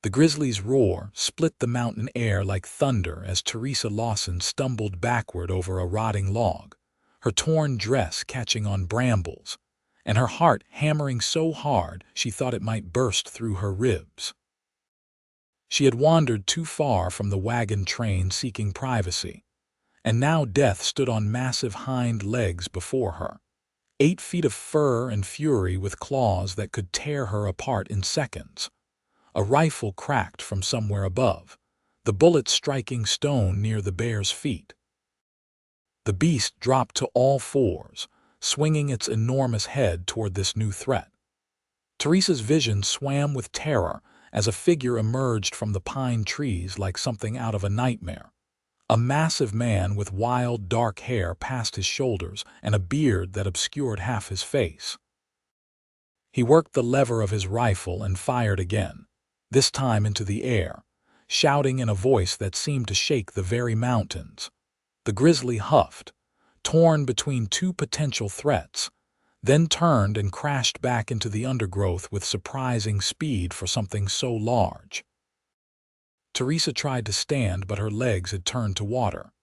The grizzly's roar split the mountain air like thunder as Teresa Lawson stumbled backward over a rotting log, her torn dress catching on brambles, and her heart hammering so hard she thought it might burst through her ribs. She had wandered too far from the wagon train seeking privacy, and now death stood on massive hind legs before her, 8 feet of fur and fury with claws that could tear her apart in seconds. A rifle cracked from somewhere above, the bullet striking stone near the bear's feet. The beast dropped to all fours, swinging its enormous head toward this new threat. Teresa's vision swam with terror as a figure emerged from the pine trees like something out of a nightmare. A massive man with wild, dark hair past his shoulders and a beard that obscured half his face. He worked the lever of his rifle and fired again, this time into the air, shouting in a voice that seemed to shake the very mountains. The grizzly huffed, torn between two potential threats, then turned and crashed back into the undergrowth with surprising speed for something so large. Teresa tried to stand, but her legs had turned to water.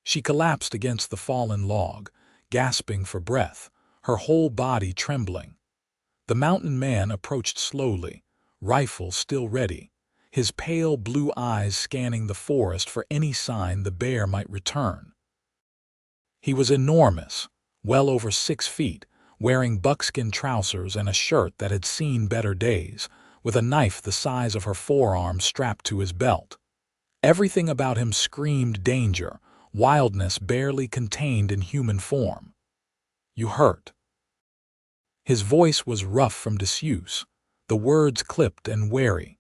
She collapsed against the fallen log, gasping for breath, her whole body trembling. The mountain man approached slowly, rifle still ready, his pale blue eyes scanning the forest for any sign the bear might return. He was enormous, well over 6 feet, wearing buckskin trousers and a shirt that had seen better days, with a knife the size of her forearm strapped to his belt. Everything about him screamed danger, wildness barely contained in human form. "You hurt." His voice was rough from disuse, the words clipped and wary.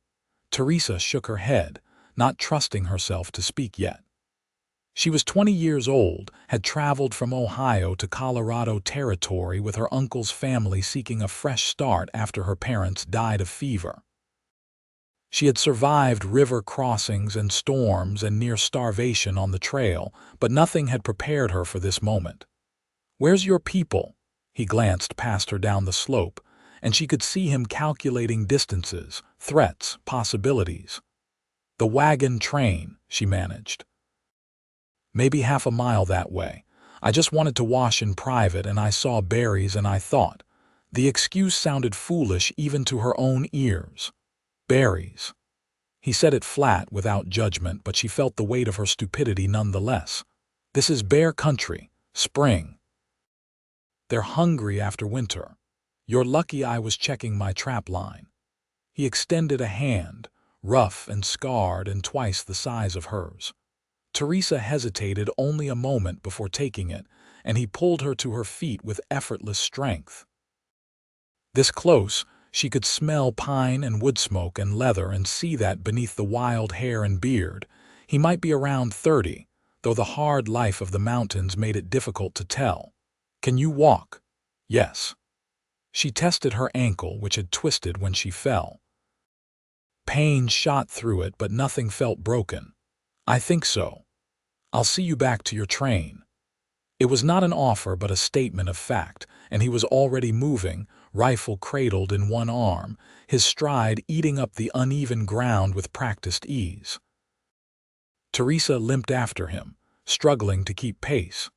Teresa shook her head, not trusting herself to speak yet. She was 20 years old, had traveled from Ohio to Colorado Territory with her uncle's family seeking a fresh start after her parents died of fever. She had survived river crossings and storms and near starvation on the trail, but nothing had prepared her for this moment. "Where's your people?" He glanced past her down the slope, and she could see him calculating distances, threats, possibilities. "The wagon train," she managed. "Maybe half a mile that way. I just wanted to wash in private and I saw berries and I thought." The excuse sounded foolish even to her own ears. Berries. He said it flat, without judgment, but she felt the weight of her stupidity nonetheless. "This is bear country, spring. They're hungry after winter. You're lucky I was checking my trap line." He extended a hand, rough and scarred and twice the size of hers. Teresa hesitated only a moment before taking it, and he pulled her to her feet with effortless strength. This close, she could smell pine and wood smoke and leather and see that beneath the wild hair and beard, he might be around 30, though the hard life of the mountains made it difficult to tell. "Can you walk?" "Yes." She tested her ankle, which had twisted when she fell. Pain shot through it, but nothing felt broken. "I think so. I'll see you back to your train." It was not an offer but a statement of fact, and he was already moving, rifle cradled in one arm, his stride eating up the uneven ground with practiced ease. Teresa limped after him, struggling to keep pace.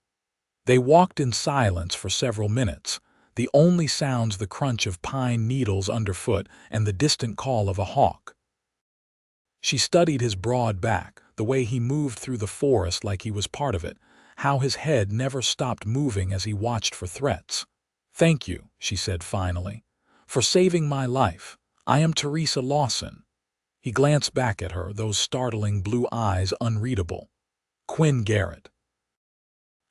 They walked in silence for several minutes, the only sounds the crunch of pine needles underfoot and the distant call of a hawk. She studied his broad back, the way he moved through the forest like he was part of it, how his head never stopped moving as he watched for threats. "Thank you," she said finally, "for saving my life. I am Teresa Lawson." He glanced back at her, those startling blue eyes unreadable. "Quinn Garrett.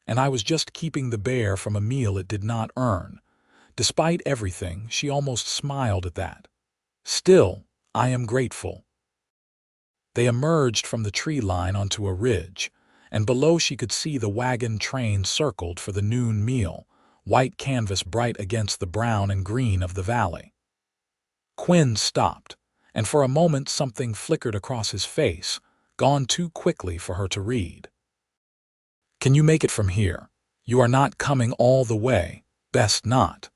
And I was just keeping the bear from a meal it did not earn." Despite everything, she almost smiled at that. "Still, I am grateful." They emerged from the tree line onto a ridge, and below she could see the wagon train circled for the noon meal, white canvas bright against the brown and green of the valley. Quinn stopped, and for a moment something flickered across his face, gone too quickly for her to read. "Can you make it from here? You are not coming all the way. Best not."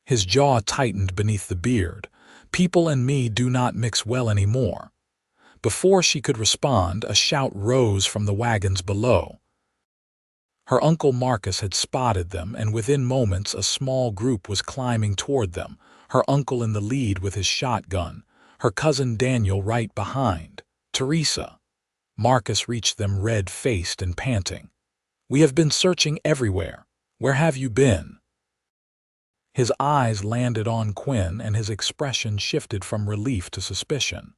His jaw tightened beneath the beard. "People and me do not mix well anymore. Before she could respond, a shout rose from the wagons below. Her uncle Marcus had spotted them, and within moments a small group was climbing toward them, her uncle in the lead with his shotgun, her cousin Daniel right behind. Teresa. Marcus reached them red-faced and panting. "We have been searching everywhere. Where have you been?" His eyes landed on Quinn, and his expression shifted from relief to suspicion.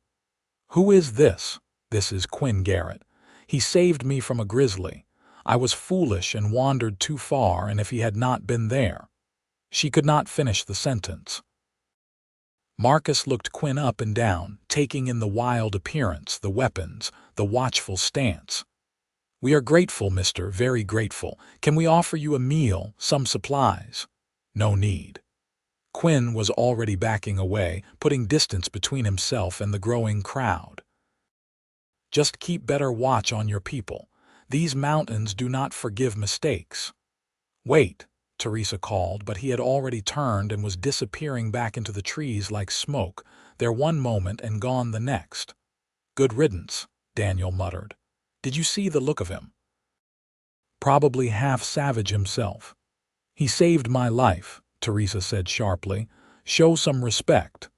"Who is this?" "This is Quinn Garrett. He saved me from a grizzly. I was foolish and wandered too far, and if he had not been there—" She could not finish the sentence. Marcus looked Quinn up and down, taking in the wild appearance, the weapons, the watchful stance. "We are grateful, mister, very grateful. Can we offer you a meal, some supplies?" "No need." Quinn was already backing away, putting distance between himself and the growing crowd. "Just keep better watch on your people. These mountains do not forgive mistakes." "Wait," Teresa called, but he had already turned and was disappearing back into the trees like smoke, there one moment and gone the next. "Good riddance," Daniel muttered. "Did you see the look of him? Probably half savage himself." "He saved my life," Teresa said sharply. "Show some respect."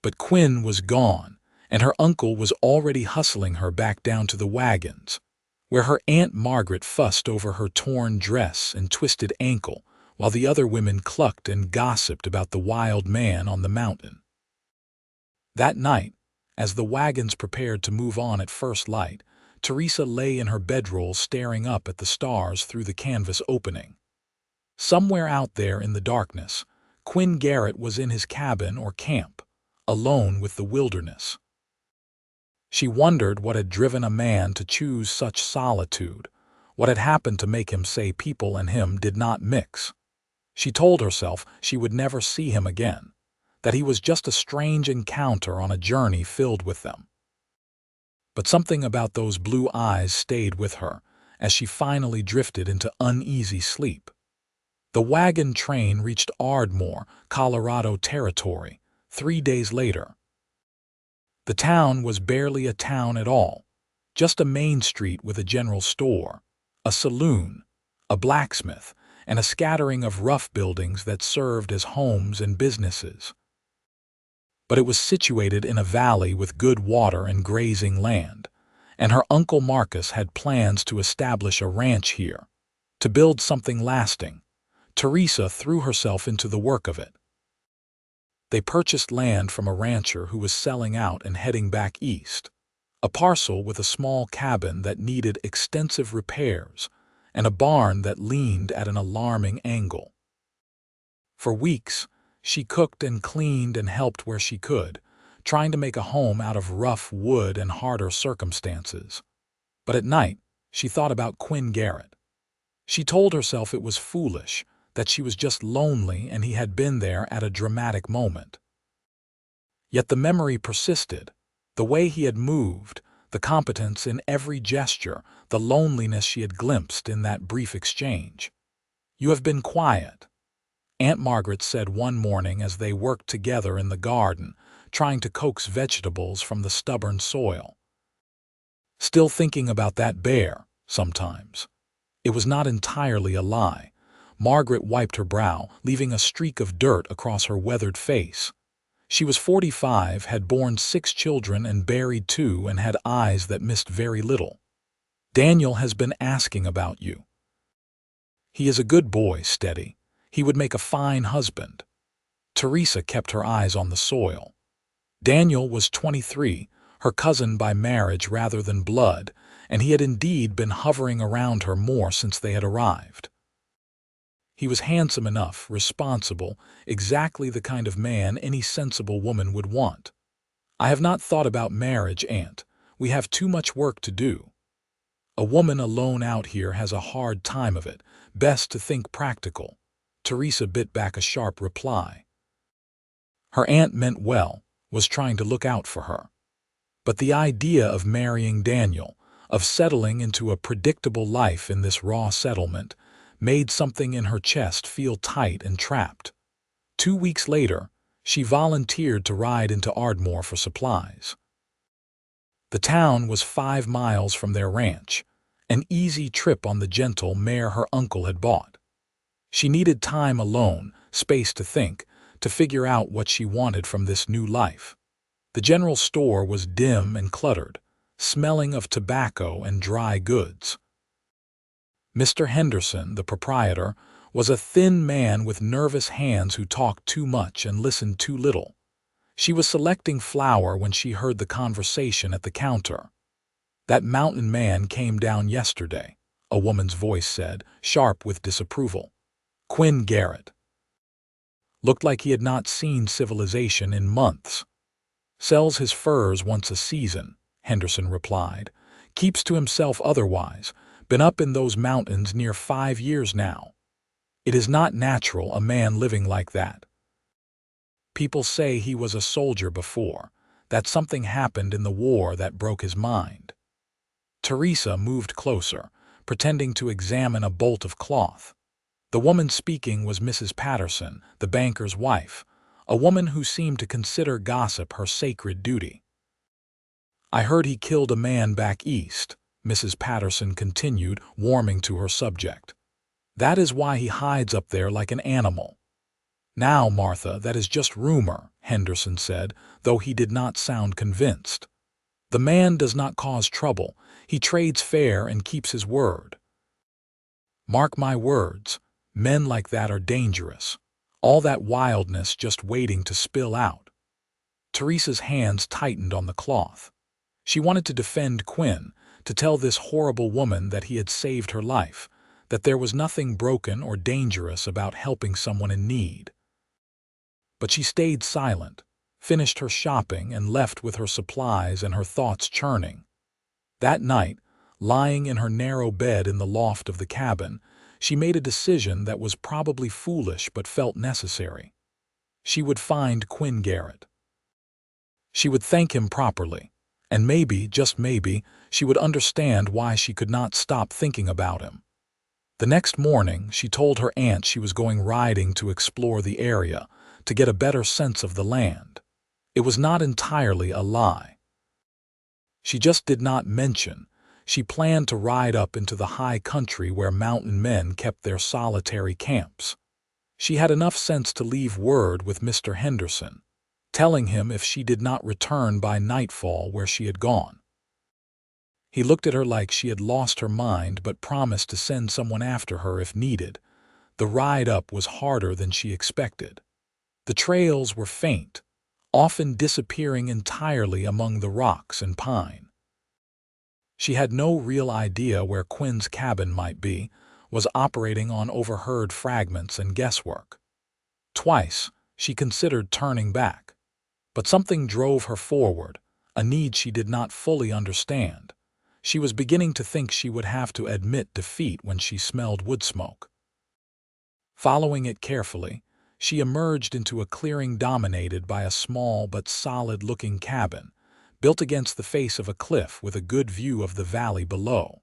But Quinn was gone, and her uncle was already hustling her back down to the wagons, where her Aunt Margaret fussed over her torn dress and twisted ankle, while the other women clucked and gossiped about the wild man on the mountain. That night, as the wagons prepared to move on at first light, Teresa lay in her bedroll staring up at the stars through the canvas opening. Somewhere out there in the darkness, Quinn Garrett was in his cabin or camp, alone with the wilderness. She wondered what had driven a man to choose such solitude, what had happened to make him say people and him did not mix. She told herself she would never see him again, that he was just a strange encounter on a journey filled with them. But something about those blue eyes stayed with her as she finally drifted into uneasy sleep. The wagon train reached Ardmore, Colorado territory, 3 days later. The town was barely a town at all, just a main street with a general store, a saloon, a blacksmith, and a scattering of rough buildings that served as homes and businesses. But it was situated in a valley with good water and grazing land, and her uncle Marcus had plans to establish a ranch here, to build something lasting. Teresa threw herself into the work of it. They purchased land from a rancher who was selling out and heading back east, a parcel with a small cabin that needed extensive repairs and a barn that leaned at an alarming angle. For weeks, she cooked and cleaned and helped where she could, trying to make a home out of rough wood and harder circumstances. But at night, she thought about Quinn Garrett. She told herself it was foolish, that she was just lonely and he had been there at a dramatic moment. Yet the memory persisted, the way he had moved, the competence in every gesture, the loneliness she had glimpsed in that brief exchange. "You have been quiet," Aunt Margaret said one morning as they worked together in the garden, trying to coax vegetables from the stubborn soil. "Still thinking about that bear, sometimes." It was not entirely a lie. Margaret wiped her brow, leaving a streak of dirt across her weathered face. She was 45, had borne 6 children and buried 2, and had eyes that missed very little. "Daniel has been asking about you. He is a good boy, steady. He would make a fine husband." Teresa kept her eyes on the soil. Daniel was 23, her cousin by marriage rather than blood, and he had indeed been hovering around her more since they had arrived. He was handsome enough, responsible, exactly the kind of man any sensible woman would want. "I have not thought about marriage, Aunt. We have too much work to do. A woman alone out here has a hard time of it. Best to think practical." Teresa bit back a sharp reply. Her aunt meant well, was trying to look out for her. But the idea of marrying Daniel, of settling into a predictable life in this raw settlement, made something in her chest feel tight and trapped. 2 weeks later, she volunteered to ride into Ardmore for supplies. The town was 5 miles from their ranch, an easy trip on the gentle mare her uncle had bought. She needed time alone, space to think, to figure out what she wanted from this new life. The general store was dim and cluttered, smelling of tobacco and dry goods. Mr. Henderson, the proprietor, was a thin man with nervous hands who talked too much and listened too little. She was selecting flour when she heard the conversation at the counter. "That mountain man came down yesterday," a woman's voice said, sharp with disapproval. "Quinn Garrett. Looked like he had not seen civilization in months." "Sells his furs once a season," Henderson replied. "Keeps to himself otherwise. Been up in those mountains near 5 years now. It is not natural, a man living like that. People say he was a soldier before, that something happened in the war that broke his mind." Teresa moved closer, pretending to examine a bolt of cloth. The woman speaking was Mrs. Patterson, the banker's wife, a woman who seemed to consider gossip her sacred duty. "I heard he killed a man back east," Mrs. Patterson continued, warming to her subject. "That is why he hides up there like an animal." "Now, Martha, that is just rumor," Henderson said, though he did not sound convinced. "The man does not cause trouble. He trades fair and keeps his word. Mark my words, men like that are dangerous. All that wildness just waiting to spill out." Teresa's hands tightened on the cloth. She wanted to defend Quinn, to tell this horrible woman that he had saved her life, that there was nothing broken or dangerous about helping someone in need. But she stayed silent, finished her shopping, and left with her supplies and her thoughts churning. That night, lying in her narrow bed in the loft of the cabin, she made a decision that was probably foolish but felt necessary. She would find Quinn Garrett. She would thank him properly, and maybe, just maybe, she would understand why she could not stop thinking about him. The next morning, she told her aunt she was going riding to explore the area, to get a better sense of the land. It was not entirely a lie. She just did not mention. She planned to ride up into the high country where mountain men kept their solitary camps. She had enough sense to leave word with Mr. Henderson, telling him if she did not return by nightfall where she had gone. He looked at her like she had lost her mind but promised to send someone after her if needed. The ride up was harder than she expected. The trails were faint, often disappearing entirely among the rocks and pine. She had no real idea where Quinn's cabin might be, was operating on overheard fragments and guesswork. Twice, she considered turning back, but something drove her forward, a need she did not fully understand. She was beginning to think she would have to admit defeat when she smelled wood smoke. Following it carefully, she emerged into a clearing dominated by a small but solid-looking cabin, built against the face of a cliff with a good view of the valley below.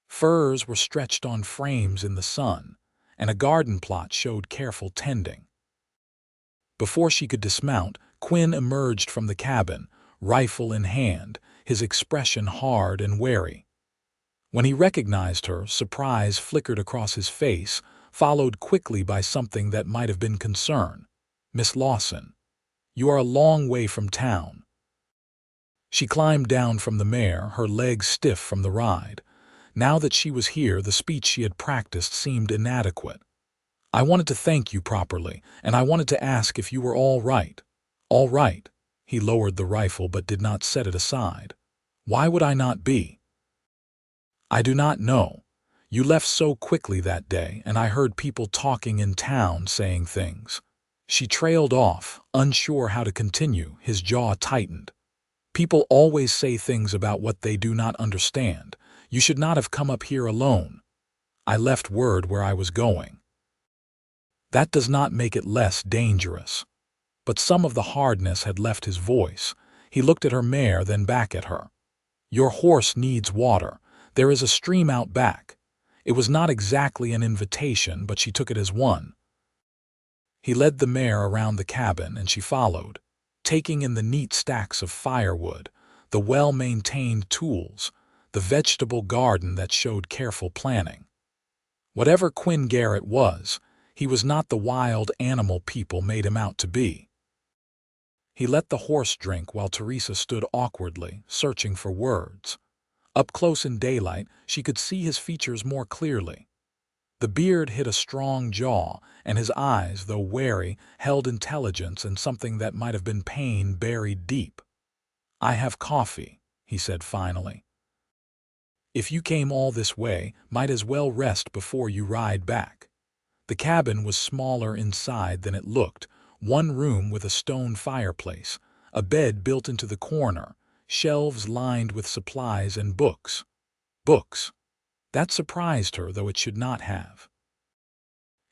Furs were stretched on frames in the sun, and a garden plot showed careful tending. Before she could dismount, Quinn emerged from the cabin, rifle in hand, his expression hard and wary. When he recognized her, surprise flickered across his face, followed quickly by something that might have been concern. "Miss Lawson, you are a long way from town." She climbed down from the mare, her legs stiff from the ride. Now that she was here, the speech she had practiced seemed inadequate. "I wanted to thank you properly, and I wanted to ask if you were all right." "All right." He lowered the rifle but did not set it aside. "Why would I not be?" "I do not know. You left so quickly that day, and I heard people talking in town saying things." She trailed off, unsure how to continue, his jaw tightened. "People always say things about what they do not understand. You should not have come up here alone. I left word where I was going." That does not make it less dangerous. But some of the hardness had left his voice. He looked at her mare, then back at her. "Your horse needs water. There is a stream out back." It was not exactly an invitation, but she took it as one. He led the mare around the cabin, and she followed, taking in the neat stacks of firewood, the well-maintained tools, the vegetable garden that showed careful planning. Whatever Quinn Garrett was, he was not the wild animal people made him out to be. He let the horse drink while Teresa stood awkwardly, searching for words. Up close in daylight, she could see his features more clearly. The beard hid a strong jaw, and his eyes, though wary, held intelligence and something that might have been pain buried deep. "I have coffee," he said finally. "If you came all this way, might as well rest before you ride back." The cabin was smaller inside than it looked, one room with a stone fireplace, a bed built into the corner, shelves lined with supplies and books. Books. That surprised her, though it should not have.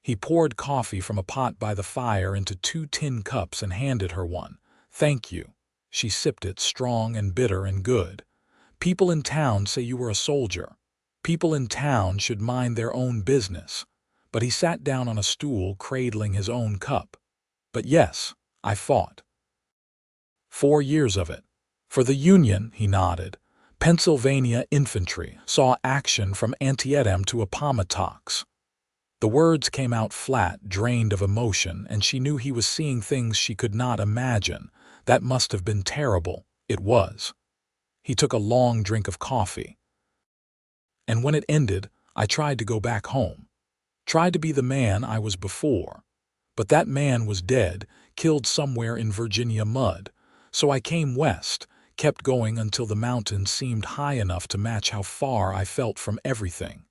He poured coffee from a pot by the fire into 2 tin cups and handed her one. "Thank you." She sipped it, strong and bitter and good. "People in town say you were a soldier. People in town should mind their own business." But he sat down on a stool, cradling his own cup. "But yes, I fought. 4 years of it. For the Union," he nodded. "Pennsylvania infantry, saw action from Antietam to Appomattox." The words came out flat, drained of emotion, and she knew he was seeing things she could not imagine. That must have been terrible. It was. He took a long drink of coffee. "And when it ended, I tried to go back home. Tried to be the man I was before. But that man was dead, killed somewhere in Virginia mud. So I came west, kept going until the mountains seemed high enough to match how far I felt from everything."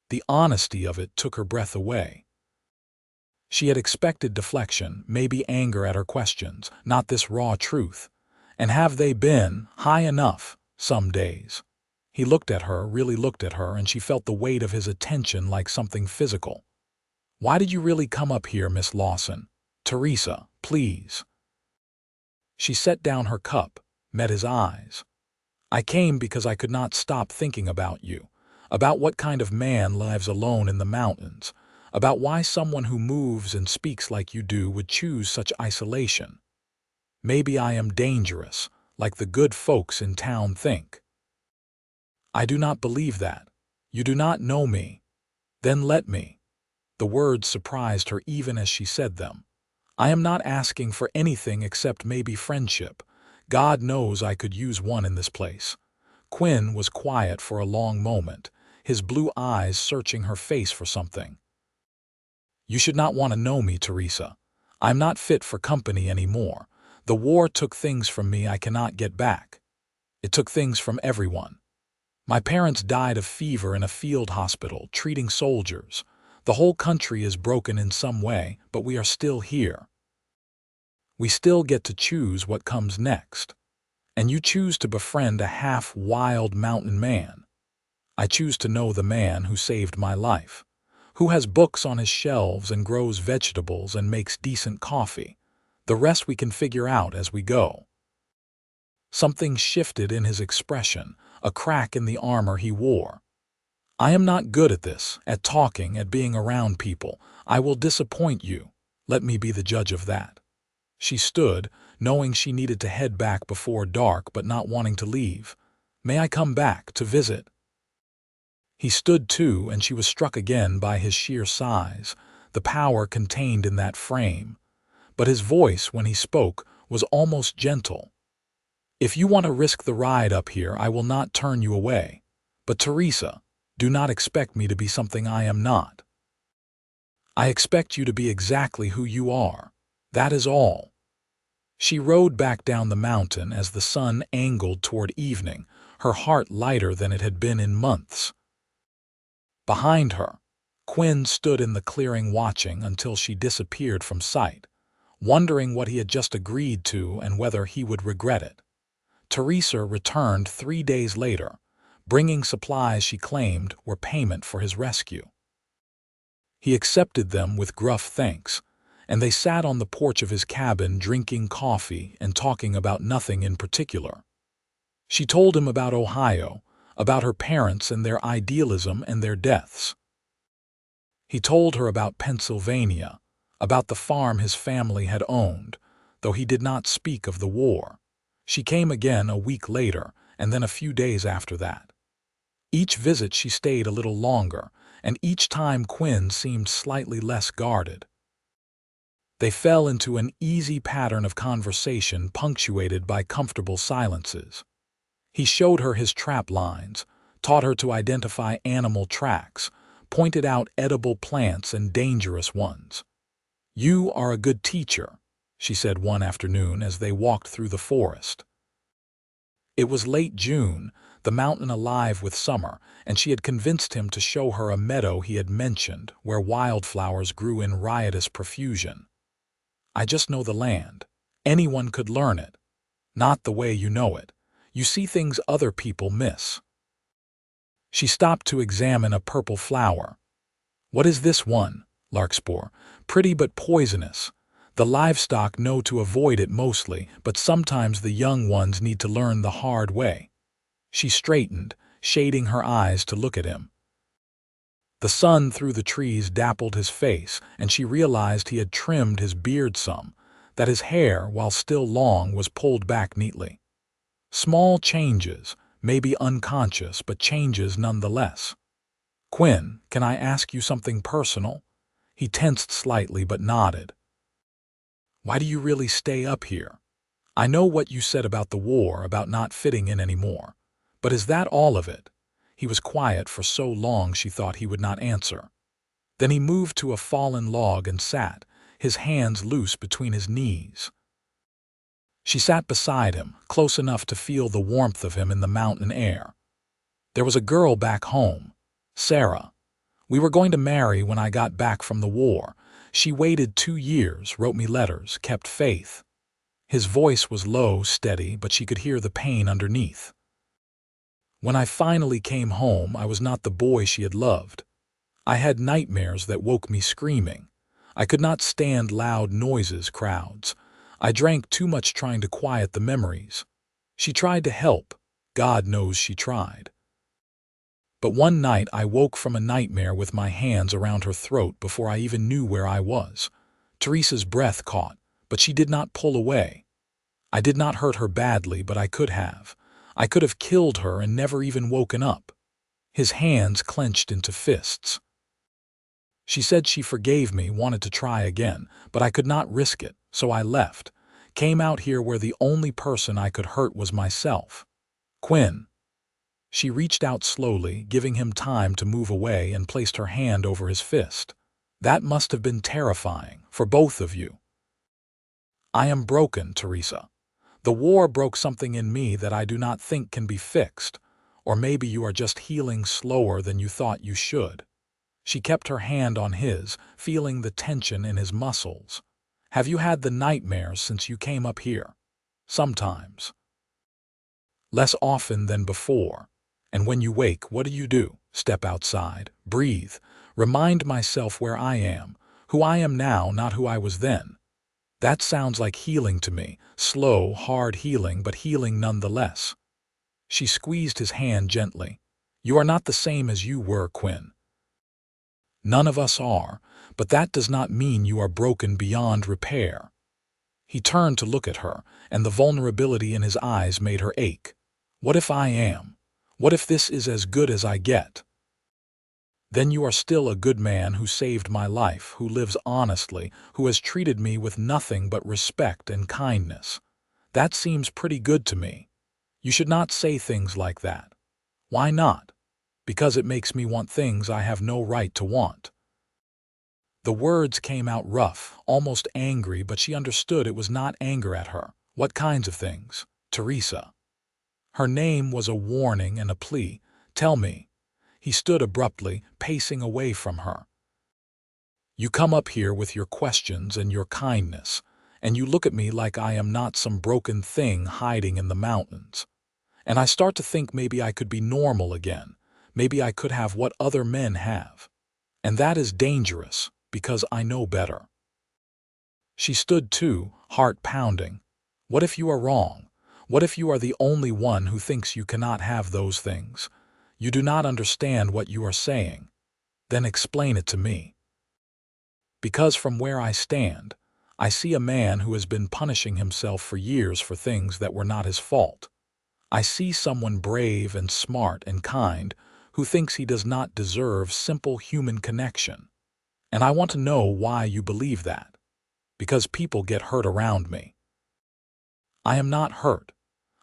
The honesty of it took her breath away. She had expected deflection, maybe anger at her questions, not this raw truth. And have they been high enough some days? He looked at her, really looked at her, and she felt the weight of his attention like something physical. "Why did you really come up here, Miss Lawson? Teresa, please." She set down her cup, met his eyes. "I came because I could not stop thinking about you, about what kind of man lives alone in the mountains, about why someone who moves and speaks like you do would choose such isolation. Maybe I am dangerous, like the good folks in town think." "I do not believe that. You do not know me." "Then let me." The words surprised her even as she said them. "I am not asking for anything except maybe friendship. God knows I could use one in this place." Quinn was quiet for a long moment, his blue eyes searching her face for something. "You should not want to know me, Teresa. I'm not fit for company anymore. The war took things from me I cannot get back. It took things from everyone. My parents died of fever in a field hospital, treating soldiers. The whole country is broken in some way, but we are still here. We still get to choose what comes next. And you choose to befriend a half-wild mountain man. I choose to know the man who saved my life, who has books on his shelves and grows vegetables and makes decent coffee. The rest we can figure out as we go." Something shifted in his expression, a crack in the armor he wore. "I am not good at this, at talking, at being around people. I will disappoint you. Let me be the judge of that." She stood, knowing she needed to head back before dark but not wanting to leave. "May I come back to visit?" He stood too, and she was struck again by his sheer size, the power contained in that frame. But his voice, when he spoke, was almost gentle. "If you want to risk the ride up here, I will not turn you away. But Teresa, do not expect me to be something I am not. I expect you to be exactly who you are. That is all." She rode back down the mountain as the sun angled toward evening, her heart lighter than it had been in months. Behind her, Quinn stood in the clearing watching until she disappeared from sight, wondering what he had just agreed to and whether he would regret it. Teresa returned 3 days later, bringing supplies she claimed were payment for his rescue. He accepted them with gruff thanks, and they sat on the porch of his cabin drinking coffee and talking about nothing in particular. She told him about Ohio, about her parents and their idealism and their deaths. He told her about Pennsylvania, about the farm his family had owned, though he did not speak of the war. She came again a week later, and then a few days after that. Each visit she stayed a little longer, and each time Quinn seemed slightly less guarded. They fell into an easy pattern of conversation punctuated by comfortable silences. He showed her his trap lines, taught her to identify animal tracks, pointed out edible plants and dangerous ones. "You are a good teacher," she said one afternoon as they walked through the forest. It was late June, the mountain alive with summer, and she had convinced him to show her a meadow he had mentioned where wildflowers grew in riotous profusion. "I just know the land. Anyone could learn it. Not the way you know it. You see things other people miss." She stopped to examine a purple flower. "What is this one?" "Larkspur. Pretty but poisonous. The livestock know to avoid it mostly, but sometimes the young ones need to learn the hard way." She straightened, shading her eyes to look at him. The sun through the trees dappled his face, and she realized he had trimmed his beard some, that his hair, while still long, was pulled back neatly. Small changes, maybe unconscious, but changes nonetheless. "Quinn, can I ask you something personal?" He tensed slightly but nodded. "Why do you really stay up here? I know what you said about the war, about not fitting in anymore. But is that all of it?" He was quiet for so long she thought he would not answer. Then he moved to a fallen log and sat, his hands loose between his knees. She sat beside him, close enough to feel the warmth of him in the mountain air. "There was a girl back home, Sarah. We were going to marry when I got back from the war. She waited 2 years, wrote me letters, kept faith." His voice was low, steady, but she could hear the pain underneath. "When I finally came home, I was not the boy she had loved. I had nightmares that woke me screaming. I could not stand loud noises, crowds. I drank too much trying to quiet the memories. She tried to help. God knows she tried. But one night I woke from a nightmare with my hands around her throat before I even knew where I was. Teresa's breath caught, but she did not pull away. I did not hurt her badly, but I could have. I could have killed her and never even woken up." His hands clenched into fists. "She said she forgave me, wanted to try again, but I could not risk it, so I left. Came out here where the only person I could hurt was myself. Quinn." She reached out slowly, giving him time to move away, and placed her hand over his fist. "That must have been terrifying, for both of you." "I am broken, Teresa. The war broke something in me that I do not think can be fixed. Or maybe you are just healing slower than you thought you should." She kept her hand on his, feeling the tension in his muscles. "Have you had the nightmares since you came up here?" "Sometimes. Less often than before. And when you wake, what do? Step outside, breathe, remind myself where I am, who I am now, not who I was then. That sounds like healing to me, slow, hard healing, but healing nonetheless." She squeezed his hand gently. "You are not the same as you were, Quinn. None of us are, but that does not mean you are broken beyond repair." He turned to look at her, and the vulnerability in his eyes made her ache. "What if I am? What if this is as good as I get? Then you are still a good man who saved my life, who lives honestly, who has treated me with nothing but respect and kindness. That seems pretty good to me. You should not say things like that." "Why not?" "Because it makes me want things I have no right to want." The words came out rough, almost angry, but she understood it was not anger at her. "What kinds of things, Teresa?" Her name was a warning and a plea. "Tell me." He stood abruptly, pacing away from her. "You come up here with your questions and your kindness, and you look at me like I am not some broken thing hiding in the mountains. And I start to think maybe I could be normal again. Maybe I could have what other men have. And that is dangerous, because I know better." She stood too, heart pounding. "What if you are wrong? What if you are the only one who thinks you cannot have those things? You do not understand what you are saying. Then explain it to me. Because from where I stand, I see a man who has been punishing himself for years for things that were not his fault. I see someone brave and smart and kind who thinks he does not deserve simple human connection. And I want to know why you believe that. Because people get hurt around me. I am not hurt.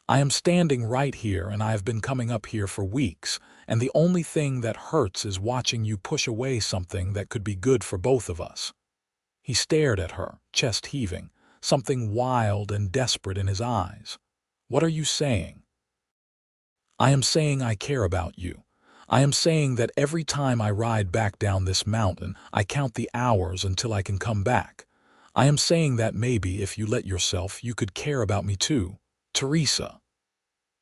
I am standing right here and I have been coming up here for weeks, and the only thing that hurts is watching you push away something that could be good for both of us. He stared at her, chest heaving, something wild and desperate in his eyes. What are you saying? I am saying I care about you. I am saying that every time I ride back down this mountain, I count the hours until I can come back. I am saying that maybe if you let yourself, you could care about me too. Teresa.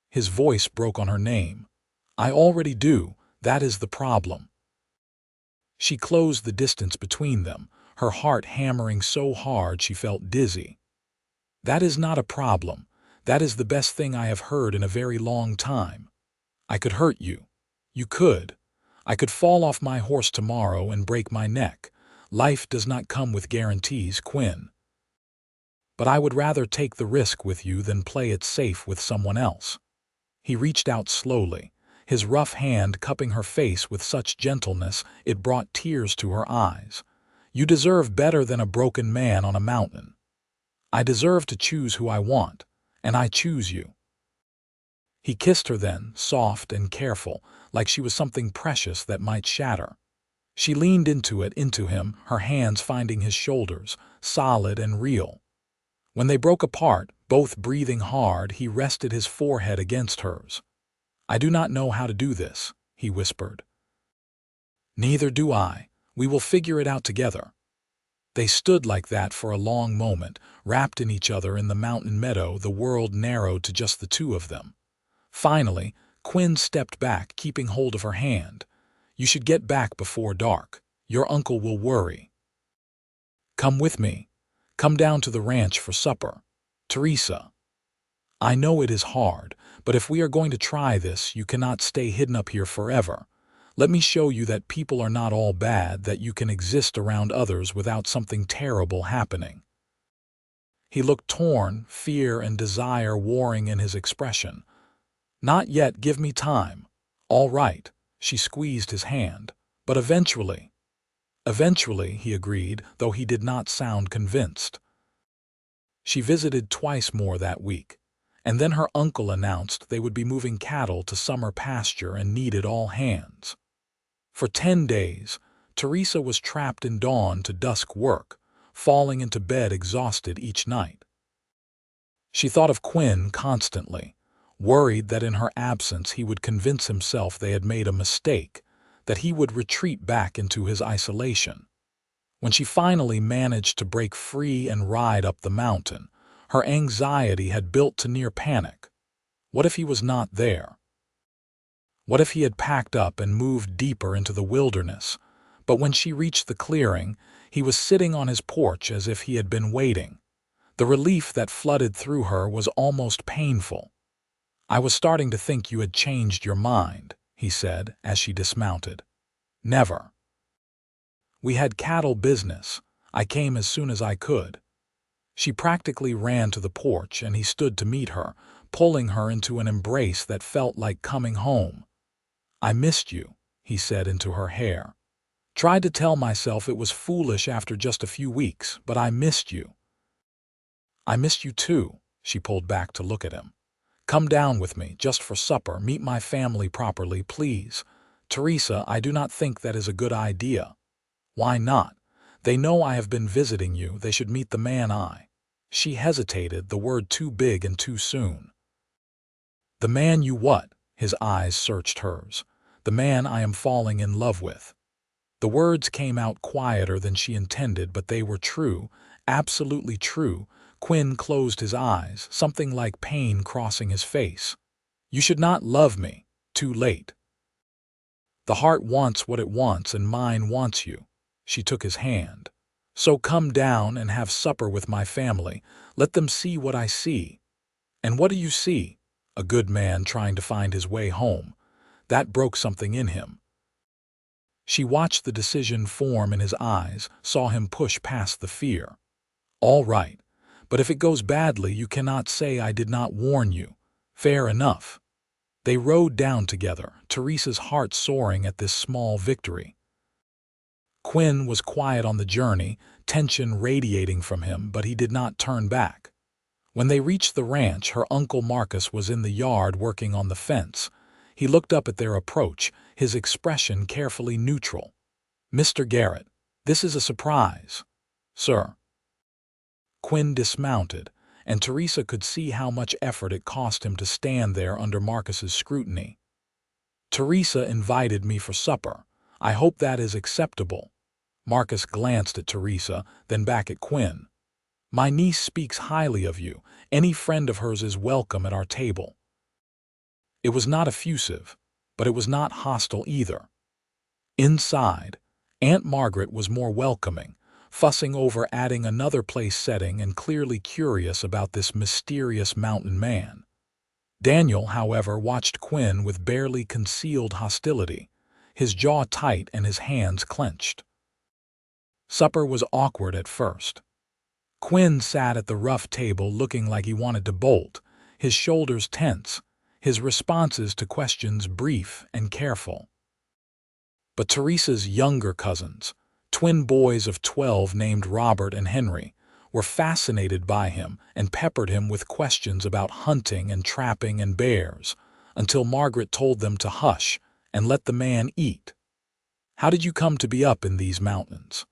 His voice broke on her name. I already do. That is the problem. She closed the distance between them, her heart hammering so hard she felt dizzy. That is not a problem. That is the best thing I have heard in a very long time. I could hurt you. You could. I could fall off my horse tomorrow and break my neck. Life does not come with guarantees, Quinn. But I would rather take the risk with you than play it safe with someone else. He reached out slowly, his rough hand cupping her face with such gentleness it brought tears to her eyes. You deserve better than a broken man on a mountain. I deserve to choose who I want, and I choose you. He kissed her then, soft and careful, like she was something precious that might shatter. She leaned into him, her hands finding his shoulders, solid and real. When they broke apart, both breathing hard, he rested his forehead against hers. I do not know how to do this, he whispered. Neither do I. We will figure it out together. They stood like that for a long moment, wrapped in each other in the mountain meadow, the world narrowed to just the two of them. Finally, Quinn stepped back, keeping hold of her hand. You should get back before dark. Your uncle will worry. Come with me. Come down to the ranch for supper. Teresa. I know it is hard, but if we are going to try this, you cannot stay hidden up here forever. Let me show you that people are not all bad, that you can exist around others without something terrible happening. He looked torn, fear and desire warring in his expression. Not yet, give me time. All right, she squeezed his hand. But eventually. Eventually, he agreed, though he did not sound convinced. She visited twice more that week, and then her uncle announced they would be moving cattle to summer pasture and needed all hands. For 10 days, Teresa was trapped in dawn to dusk work, falling into bed exhausted each night. She thought of Quinn constantly, worried that in her absence he would convince himself they had made a mistake, that he would retreat back into his isolation. When she finally managed to break free and ride up the mountain, her anxiety had built to near panic. What if he was not there? What if he had packed up and moved deeper into the wilderness? But when she reached the clearing, he was sitting on his porch as if he had been waiting. The relief that flooded through her was almost painful. I was starting to think you had changed your mind, he said as she dismounted. Never. We had cattle business. I came as soon as I could. She practically ran to the porch and he stood to meet her, pulling her into an embrace that felt like coming home. I missed you, he said into her hair. Tried to tell myself it was foolish after just a few weeks, but I missed you. I missed you too, she pulled back to look at him. Come down with me, just for supper, meet my family properly, please. Teresa, I do not think that is a good idea. Why not? They know I have been visiting you, they should meet the man I. She hesitated, the word too big and too soon. The man you what? His eyes searched hers. The man I am falling in love with. The words came out quieter than she intended, but they were true, absolutely true. Quinn closed his eyes, something like pain crossing his face. You should not love me. Too late. The heart wants what it wants and mine wants you. She took his hand. So come down and have supper with my family. Let them see what I see. And what do you see? A good man trying to find his way home. That broke something in him. She watched the decision form in his eyes, saw him push past the fear. All right, but if it goes badly, you cannot say I did not warn you. Fair enough. They rode down together, Teresa's heart soaring at this small victory. Quinn was quiet on the journey, tension radiating from him, but he did not turn back. When they reached the ranch, her uncle Marcus was in the yard working on the fence. He looked up at their approach, his expression carefully neutral. "Mr. Garrett, this is a surprise." "Sir." Quinn dismounted, and Teresa could see how much effort it cost him to stand there under Marcus's scrutiny. "Teresa invited me for supper. I hope that is acceptable." Marcus glanced at Teresa, then back at Quinn. "My niece speaks highly of you. Any friend of hers is welcome at our table." It was not effusive, but it was not hostile either. Inside, Aunt Margaret was more welcoming, fussing over adding another place setting and clearly curious about this mysterious mountain man. Daniel, however, watched Quinn with barely concealed hostility, his jaw tight and his hands clenched. Supper was awkward at first. Quinn sat at the rough table looking like he wanted to bolt, his shoulders tense, his responses to questions brief and careful. But Teresa's younger cousins, twin boys of 12 named Robert and Henry, were fascinated by him and peppered him with questions about hunting and trapping and bears, until Margaret told them to hush and let the man eat. "How did you come to be up in these mountains?"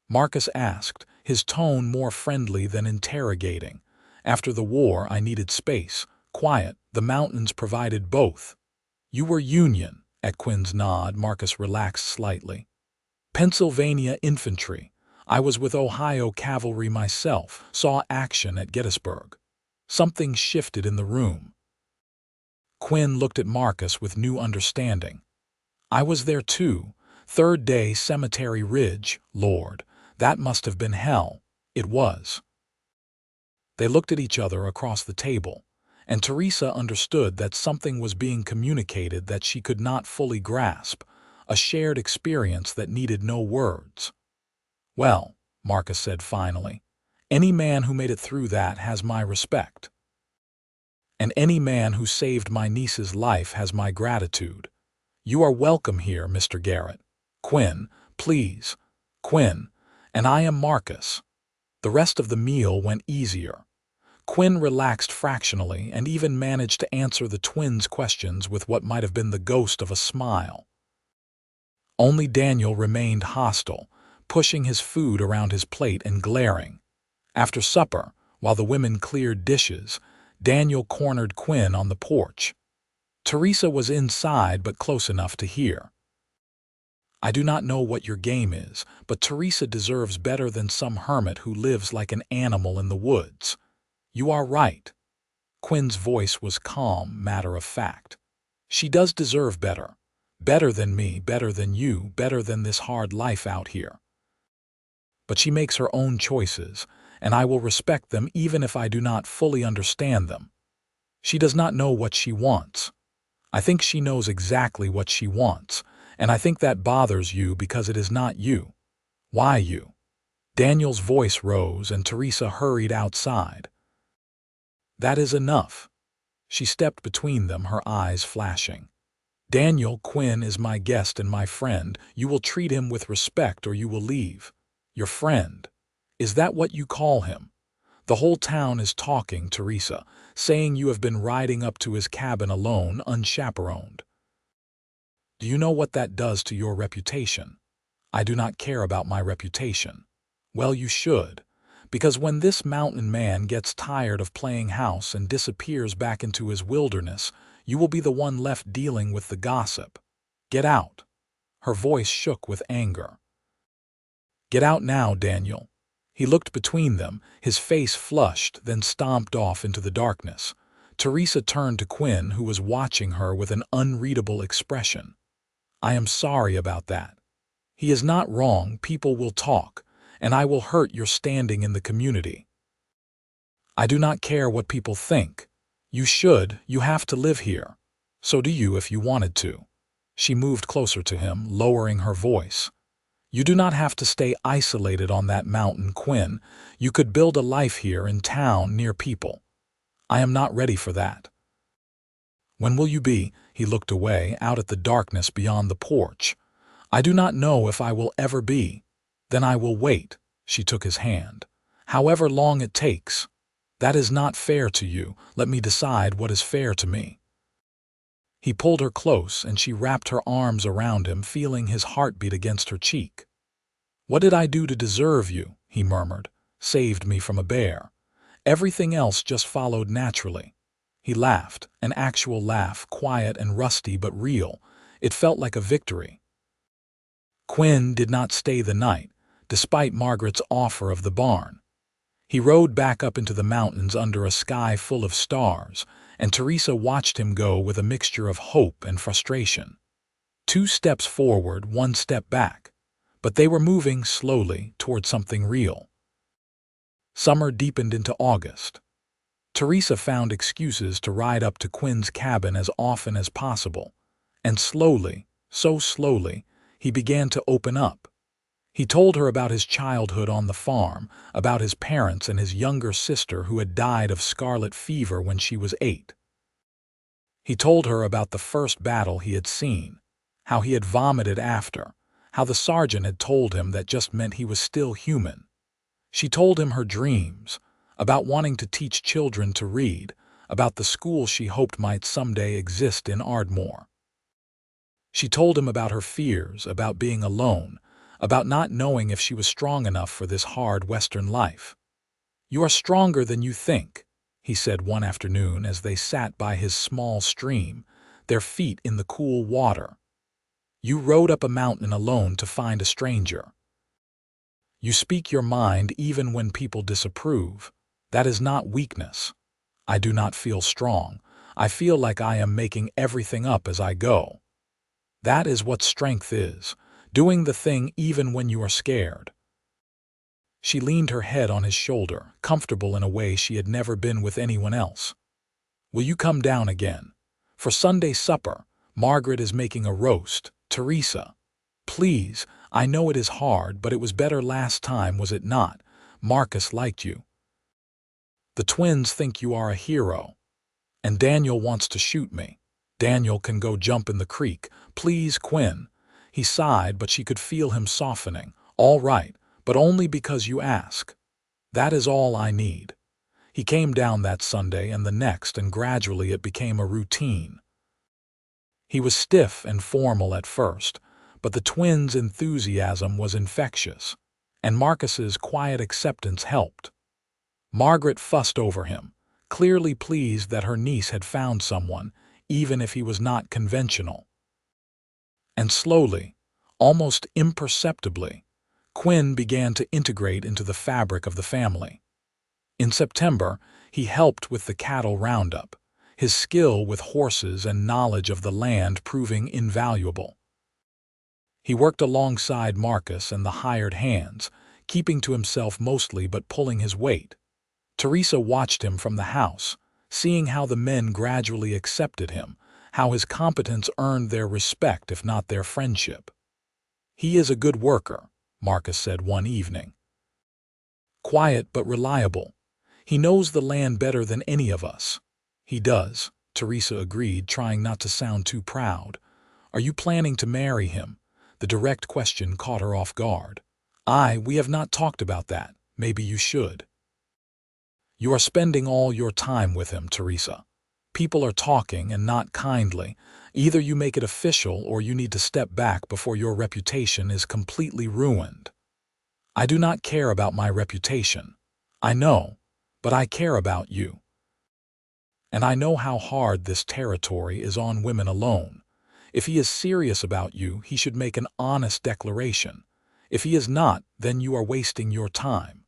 Marcus asked, his tone more friendly than interrogating. "After the war, I needed space, quiet. The mountains provided both." "You were Union." At Quinn's nod, Marcus relaxed slightly. "Pennsylvania infantry. I was with Ohio cavalry myself, saw action at Gettysburg." Something shifted in the room. Quinn looked at Marcus with new understanding. "I was there too. Third day, Cemetery Ridge, Lord. That must have been hell." It was. They looked at each other across the table, and Teresa understood that something was being communicated that she could not fully grasp, a shared experience that needed no words. "Well," Marcus said finally, "any man who made it through that has my respect. And any man who saved my niece's life has my gratitude. You are welcome here, Mr. Garrett." "Quinn, please." "Quinn, and I am Marcus." The rest of the meal went easier. Quinn relaxed fractionally and even managed to answer the twins' questions with what might have been the ghost of a smile. Only Daniel remained hostile, pushing his food around his plate and glaring. After supper, while the women cleared dishes, Daniel cornered Quinn on the porch. Teresa was inside but close enough to hear. "I do not know what your game is, but Teresa deserves better than some hermit who lives like an animal in the woods." "You are right." Quinn's voice was calm, matter of fact. "She does deserve better. Better than me, better than you, better than this hard life out here. But she makes her own choices, and I will respect them even if I do not fully understand them. She does not know what she wants. I think she knows exactly what she wants, and I think that bothers you because it is not you." "Why you?" Daniel's voice rose and Teresa hurried outside. "That is enough." She stepped between them, her eyes flashing. "Daniel, Quinn is my guest and my friend. You will treat him with respect or you will leave." "Your friend? Is that what you call him?" "The whole town is talking, Teresa, saying you have been riding up to his cabin alone, unchaperoned." "Do you know what that does to your reputation?" "I do not care about my reputation." "Well, you should, because when this mountain man gets tired of playing house and disappears back into his wilderness, you will be the one left dealing with the gossip. Get out." Her voice shook with anger. "Get out now, Daniel." He looked between them, his face flushed, then stomped off into the darkness. Teresa turned to Quinn, who was watching her with an unreadable expression. "I am sorry about that. He is not wrong, people will talk, and I will hurt your standing in the community." "I do not care what people think. You should, you have to live here. So do you if you wanted to." She moved closer to him, lowering her voice. You do not have to stay isolated on that mountain, Quinn. You could build a life here in town near people. I am not ready for that. When will you be? He looked away, out at the darkness beyond the porch. I do not know if I will ever be. Then I will wait. She took his hand. However long it takes. That is not fair to you. Let me decide what is fair to me. He pulled her close, and she wrapped her arms around him, feeling his heartbeat against her cheek. What did I do to deserve you? He murmured. Saved me from a bear. Everything else just followed naturally. He laughed, an actual laugh, quiet and rusty but real. It felt like a victory. Quinn did not stay the night, despite Margaret's offer of the barn. He rode back up into the mountains under a sky full of stars, and Teresa watched him go with a mixture of hope and frustration. 2 steps forward, 1 step back, but they were moving slowly toward something real. Summer deepened into August. Teresa found excuses to ride up to Quinn's cabin as often as possible, and slowly, so slowly, he began to open up. He told her about his childhood on the farm, about his parents and his younger sister who had died of scarlet fever when she was 8. He told her about the first battle he had seen, how he had vomited after, how the sergeant had told him that just meant he was still human. She told him her dreams, about wanting to teach children to read, about the school she hoped might someday exist in Ardmore. She told him about her fears, about being alone, about not knowing if she was strong enough for this hard Western life. "You are stronger than you think," he said one afternoon as they sat by his small stream, their feet in the cool water. "You rode up a mountain alone to find a stranger. You speak your mind even when people disapprove. That is not weakness. I do not feel strong. I feel like I am making everything up as I go. That is what strength is, doing the thing even when you are scared." She leaned her head on his shoulder, comfortable in a way she had never been with anyone else. "Will you come down again? For Sunday supper, Margaret is making a roast. Teresa. Please, I know it is hard, but it was better last time, was it not? Marcus liked you. The twins think you are a hero. And Daniel wants to shoot me. Daniel can go jump in the creek. Please, Quinn." He sighed, but she could feel him softening. "All right, but only because you ask. That is all I need." He came down that Sunday and the next, and gradually it became a routine. He was stiff and formal at first, but the twins' enthusiasm was infectious, and Marcus's quiet acceptance helped. Margaret fussed over him, clearly pleased that her niece had found someone, even if he was not conventional. And slowly, almost imperceptibly, Quinn began to integrate into the fabric of the family. In September, he helped with the cattle roundup, his skill with horses and knowledge of the land proving invaluable. He worked alongside Marcus and the hired hands, keeping to himself mostly but pulling his weight. Teresa watched him from the house, seeing how the men gradually accepted him, how his competence earned their respect if not their friendship. "He is a good worker," Marcus said one evening. "Quiet but reliable. He knows the land better than any of us." "He does," Teresa agreed, trying not to sound too proud. "Are you planning to marry him?" The direct question caught her off guard. We have not talked about that. Maybe you should." "You are spending all your time with him, Teresa. People are talking, and not kindly. Either you make it official or you need to step back before your reputation is completely ruined." "I do not care about my reputation. I know, but I care about you. And I know how hard this territory is on women alone. If he is serious about you, he should make an honest declaration. If he is not, then you are wasting your time."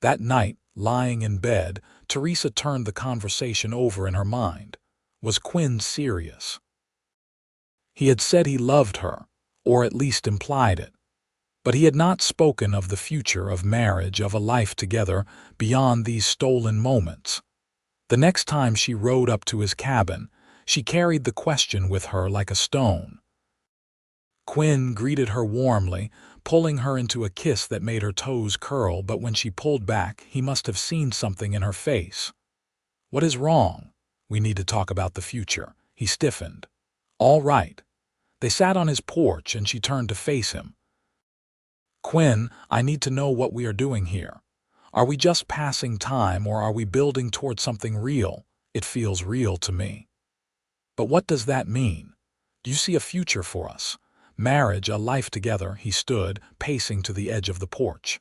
That night, lying in bed, Teresa turned the conversation over in her mind. Was Quinn serious? He had said he loved her, or at least implied it. But he had not spoken of the future of marriage, of a life together beyond these stolen moments. The next time she rode up to his cabin, she carried the question with her like a stone. Quinn greeted her warmly, pulling her into a kiss that made her toes curl, but when she pulled back, he must have seen something in her face. "What is wrong?" "We need to talk about the future." He stiffened. "All right." They sat on his porch and she turned to face him. "Quinn, I need to know what we are doing here. Are we just passing time or are we building towards something real? It feels real to me." "But what does that mean? Do you see a future for us? Marriage, a life together?" He stood, pacing to the edge of the porch.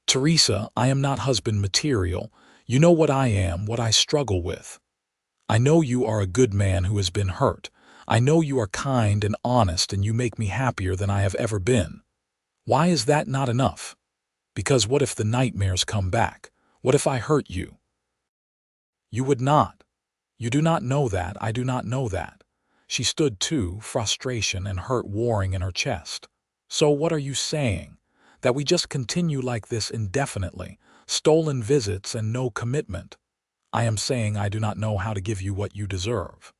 "Teresa, I am not husband material. You know what I am, what I struggle with. I know you are a good man who has been hurt. I know you are kind and honest and you make me happier than I have ever been. Why is that not enough? Because what if the nightmares come back? What if I hurt you?" "You would not. You do not know that. I do not know that." She stood too, frustration and hurt warring in her chest. "So what are you saying? That we just continue like this indefinitely, stolen visits and no commitment?" "I am saying I do not know how to give you what you deserve."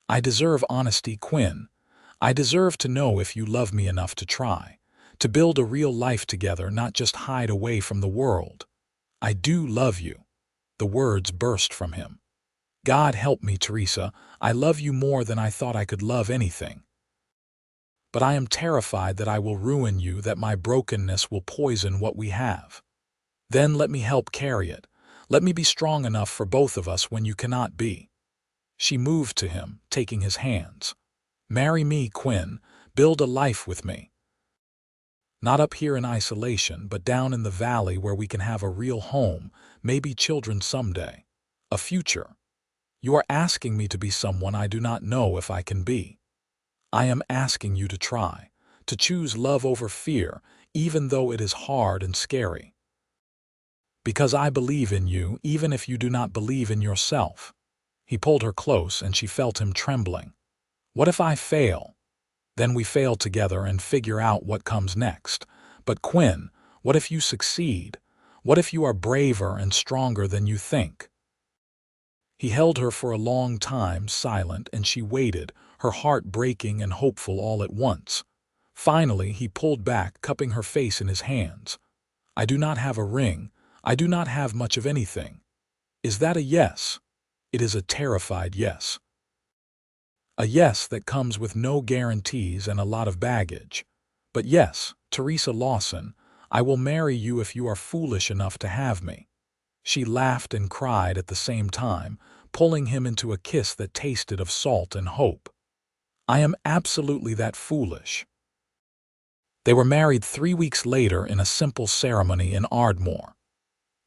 "I deserve honesty, Quinn. I deserve to know if you love me enough to try, to build a real life together, not just hide away from the world. I do love you." The words burst from him. "God help me, Teresa. I love you more than I thought I could love anything. But I am terrified that I will ruin you, that my brokenness will poison what we have. Then let me help carry it. Let me be strong enough for both of us when you cannot be." She moved to him, taking his hands. "Marry me, Quinn. Build a life with me. Not up here in isolation, but down in the valley where we can have a real home, maybe children someday. A future. You are asking me to be someone I do not know if I can be. I am asking you to try, to choose love over fear, even though it is hard and scary. Because I believe in you, even if you do not believe in yourself." He pulled her close and she felt him trembling. "What if I fail? Then we fail together and figure out what comes next. But Quinn, what if you succeed? What if you are braver and stronger than you think?" He held her for a long time, silent, and she waited, her heart breaking and hopeful all at once. Finally, he pulled back, cupping her face in his hands. "I do not have a ring. I do not have much of anything. Is that a yes?" "It is a terrified yes. A yes that comes with no guarantees and a lot of baggage. But yes, Teresa Lawson, I will marry you if you are foolish enough to have me." She laughed and cried at the same time, pulling him into a kiss that tasted of salt and hope. "I am absolutely that foolish." They were married 3 weeks later in a simple ceremony in Ardmore.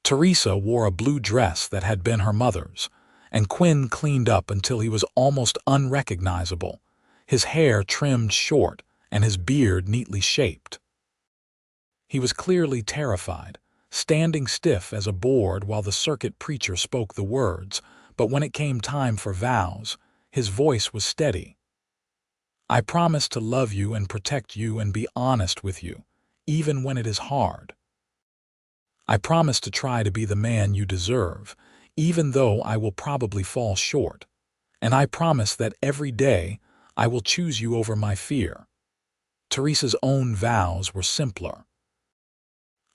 Teresa wore a blue dress that had been her mother's, and Quinn cleaned up until he was almost unrecognizable, his hair trimmed short and his beard neatly shaped. He was clearly terrified, standing stiff as a board while the circuit preacher spoke the words, but when it came time for vows, his voice was steady. "I promise to love you and protect you and be honest with you, even when it is hard. I promise to try to be the man you deserve, even though I will probably fall short. And I promise that every day I will choose you over my fear." Teresa's own vows were simpler.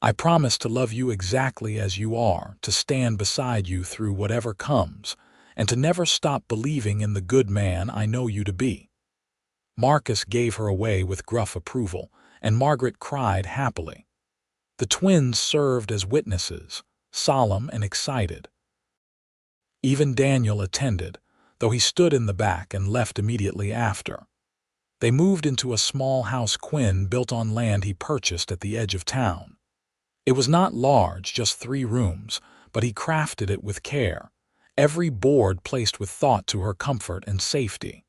"I promise to love you exactly as you are, to stand beside you through whatever comes, and to never stop believing in the good man I know you to be." Marcus gave her away with gruff approval, and Margaret cried happily. The twins served as witnesses, solemn and excited. Even Daniel attended, though he stood in the back and left immediately after. They moved into a small house Quinn built on land he purchased at the edge of town. It was not large, just 3 rooms, but he crafted it with care, every board placed with thought to her comfort and safety.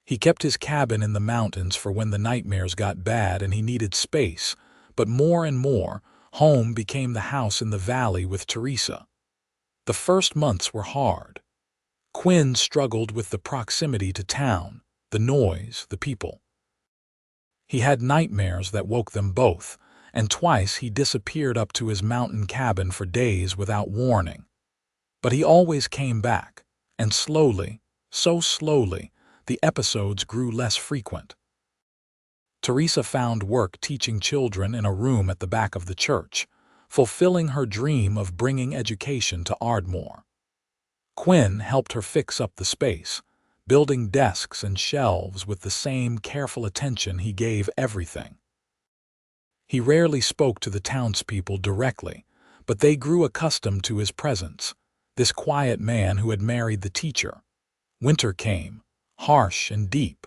He kept his cabin in the mountains for when the nightmares got bad and he needed space, but more and more, home became the house in the valley with Teresa. The first months were hard. Quinn struggled with the proximity to town, the noise, the people. He had nightmares that woke them both, and twice he disappeared up to his mountain cabin for days without warning. But he always came back, and slowly, so slowly, the episodes grew less frequent. Teresa found work teaching children in a room at the back of the church, fulfilling her dream of bringing education to Ardmore. Quinn helped her fix up the space, building desks and shelves with the same careful attention he gave everything. He rarely spoke to the townspeople directly, but they grew accustomed to his presence, this quiet man who had married the teacher. Winter came, harsh and deep.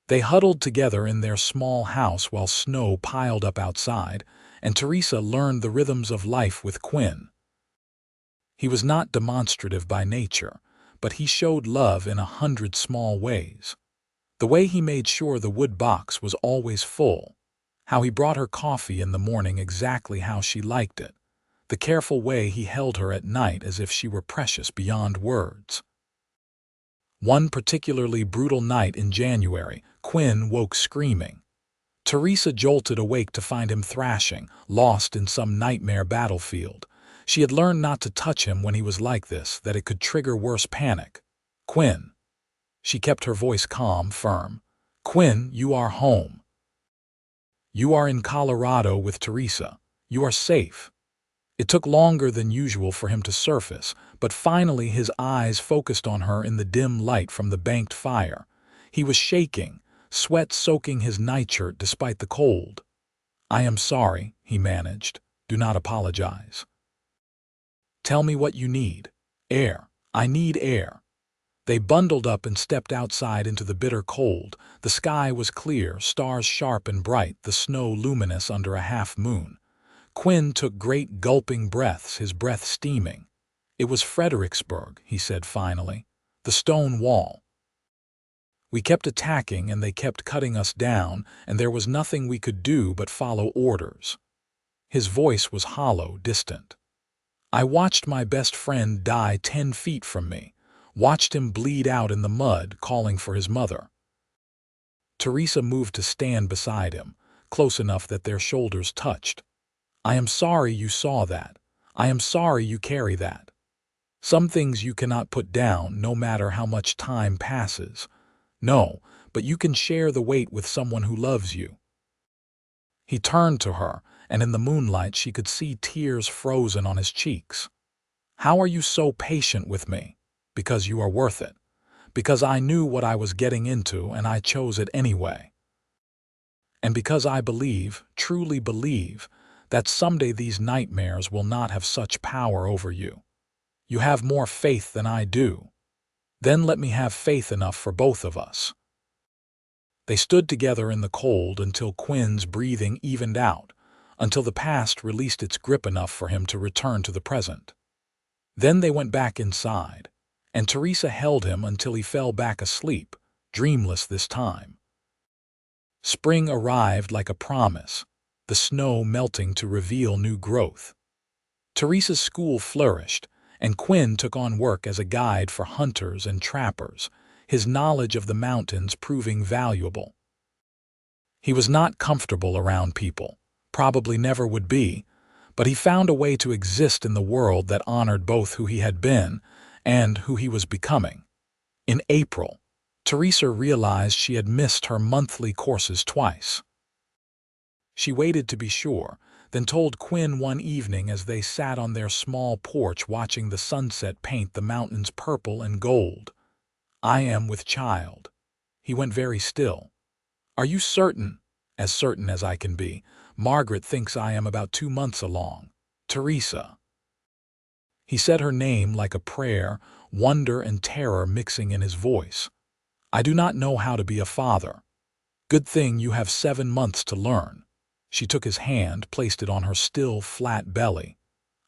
They huddled together in their small house while snow piled up outside, and Teresa learned the rhythms of life with Quinn. He was not demonstrative by nature, but he showed love in 100 small ways. The way he made sure the wood box was always full, how he brought her coffee in the morning exactly how she liked it, the careful way he held her at night as if she were precious beyond words. One particularly brutal night in January, Quinn woke screaming. Teresa jolted awake to find him thrashing, lost in some nightmare battlefield. She had learned not to touch him when he was like this, that it could trigger worse panic. "Quinn." She kept her voice calm, firm. "Quinn, you are home. You are in Colorado with Teresa. You are safe." It took longer than usual for him to surface, but finally his eyes focused on her in the dim light from the banked fire. He was shaking, sweat soaking his nightshirt despite the cold. "I am sorry," he managed. "Do not apologize." "Tell me what you need." "Air. I need air." They bundled up and stepped outside into the bitter cold. The sky was clear, stars sharp and bright, the snow luminous under a half-moon. Quinn took great gulping breaths, his breath steaming. "It was Fredericksburg," he said finally. "The stone wall. We kept attacking and they kept cutting us down, and there was nothing we could do but follow orders." His voice was hollow, distant. "I watched my best friend die 10 feet from me, watched him bleed out in the mud, calling for his mother." Teresa moved to stand beside him, close enough that their shoulders touched. "I am sorry you saw that. I am sorry you carry that. Some things you cannot put down, no matter how much time passes. No, but you can share the weight with someone who loves you." He turned to her, and in the moonlight she could see tears frozen on his cheeks. "How are you so patient with me?" "Because you are worth it. Because I knew what I was getting into and I chose it anyway. And because I believe, truly believe, that someday these nightmares will not have such power over you. You have more faith than I do. Then let me have faith enough for both of us." They stood together in the cold until Quinn's breathing evened out, until the past released its grip enough for him to return to the present. Then they went back inside, and Teresa held him until he fell back asleep, dreamless this time. Spring arrived like a promise, the snow melting to reveal new growth. Teresa's school flourished, and Quinn took on work as a guide for hunters and trappers, his knowledge of the mountains proving valuable. He was not comfortable around people, probably never would be, but he found a way to exist in the world that honored both who he had been and who he was becoming. In April, Teresa realized she had missed her monthly courses twice. She waited to be sure, then told Quinn one evening as they sat on their small porch watching the sunset paint the mountains purple and gold. "I am with child." He went very still. "Are you certain?" "As certain as I can be. Margaret thinks I am about 2 months along." "Teresa." He said her name like a prayer, wonder and terror mixing in his voice. "I do not know how to be a father. Good thing you have 7 months to learn." She took his hand, placed it on her still, flat belly.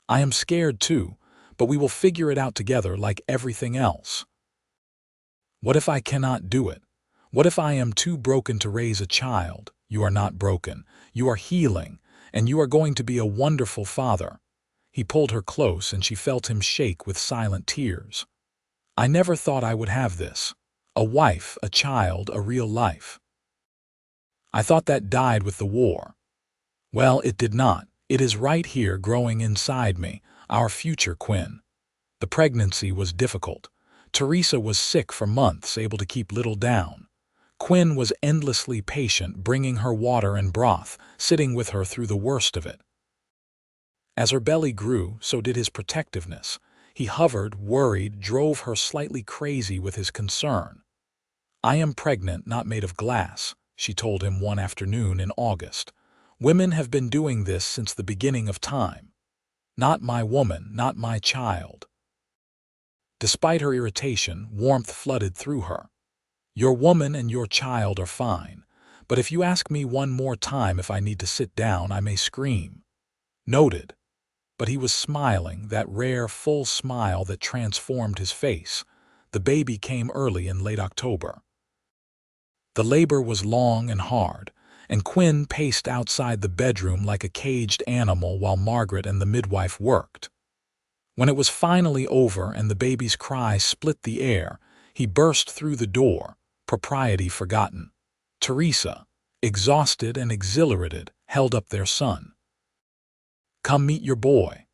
"I am scared too, but we will figure it out together like everything else." "What if I cannot do it? What if I am too broken to raise a child?" "You are not broken. You are healing, and you are going to be a wonderful father." He pulled her close, and she felt him shake with silent tears. "I never thought I would have this. A wife, a child, a real life. I thought that died with the war. Well, it did not. It is right here growing inside me, our future, Quinn." The pregnancy was difficult. Teresa was sick for months, able to keep little down. Quinn was endlessly patient, bringing her water and broth, sitting with her through the worst of it. As her belly grew, so did his protectiveness. He hovered, worried, drove her slightly crazy with his concern. "I am pregnant, not made of glass," she told him one afternoon in August. "Women have been doing this since the beginning of time. Not my woman, not my child." Despite her irritation, warmth flooded through her. "Your woman and your child are fine, but if you ask me one more time if I need to sit down, I may scream." Noted. But he was smiling, that rare, full smile that transformed his face. The baby came early in late October. The labor was long and hard, and Quinn paced outside the bedroom like a caged animal while Margaret and the midwife worked. When it was finally over and the baby's cry split the air, he burst through the door, propriety forgotten. Teresa, exhausted and exhilarated, held up their son. "Come meet your boy."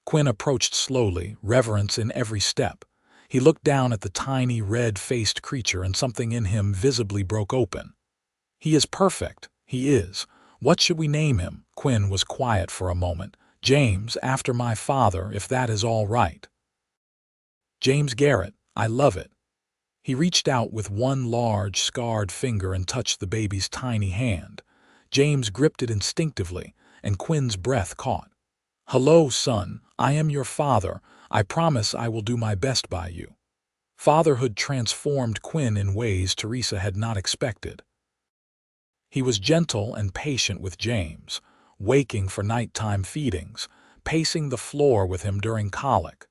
Quinn approached slowly, reverence in every step. He looked down at the tiny, red-faced creature and something in him visibly broke open. "He is perfect, he is. What should we name him?" Quinn was quiet for a moment. "James, after my father, if that is all right." "James Garrett, I love it." He reached out with one large, scarred finger and touched the baby's tiny hand. James gripped it instinctively, and Quinn's breath caught. "Hello, son, I am your father. I promise I will do my best by you." Fatherhood transformed Quinn in ways Teresa had not expected. He was gentle and patient with James, waking for nighttime feedings, pacing the floor with him during colic.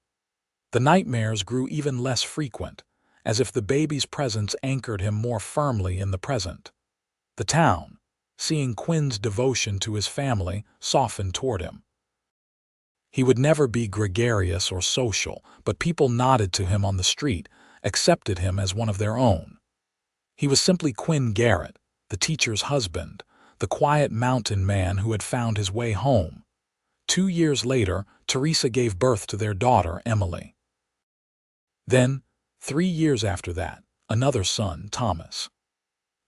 The nightmares grew even less frequent, as if the baby's presence anchored him more firmly in the present. The town, seeing Quinn's devotion to his family, softened toward him. He would never be gregarious or social, but people nodded to him on the street, accepted him as one of their own. He was simply Quinn Garrett, the teacher's husband, the quiet mountain man who had found his way home. 2 years later, Teresa gave birth to their daughter, Emily. Then, 3 years after that, another son, Thomas.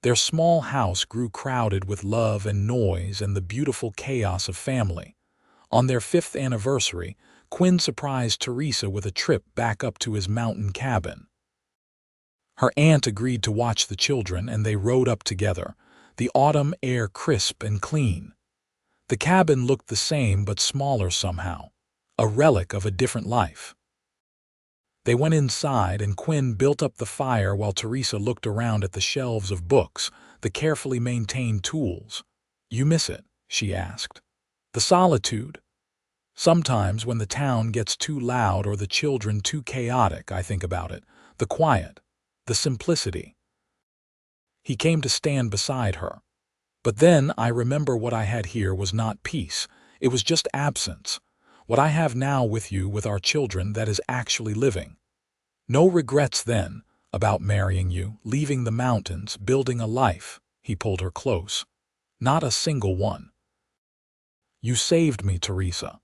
Their small house grew crowded with love and noise and the beautiful chaos of family. On their 5th anniversary, Quinn surprised Teresa with a trip back up to his mountain cabin. Her aunt agreed to watch the children, and they rode up together, the autumn air crisp and clean. The cabin looked the same but smaller somehow, a relic of a different life. They went inside, and Quinn built up the fire while Teresa looked around at the shelves of books, the carefully maintained tools. "You miss it?" she asked. "The solitude. Sometimes when the town gets too loud or the children too chaotic, I think about it. The quiet, the simplicity." He came to stand beside her. "But then I remember what I had here was not peace. It was just absence. What I have now with you, with our children, that is actually living. No regrets then about marrying you, leaving the mountains, building a life." He pulled her close. "Not a single one. You saved me, Teresa.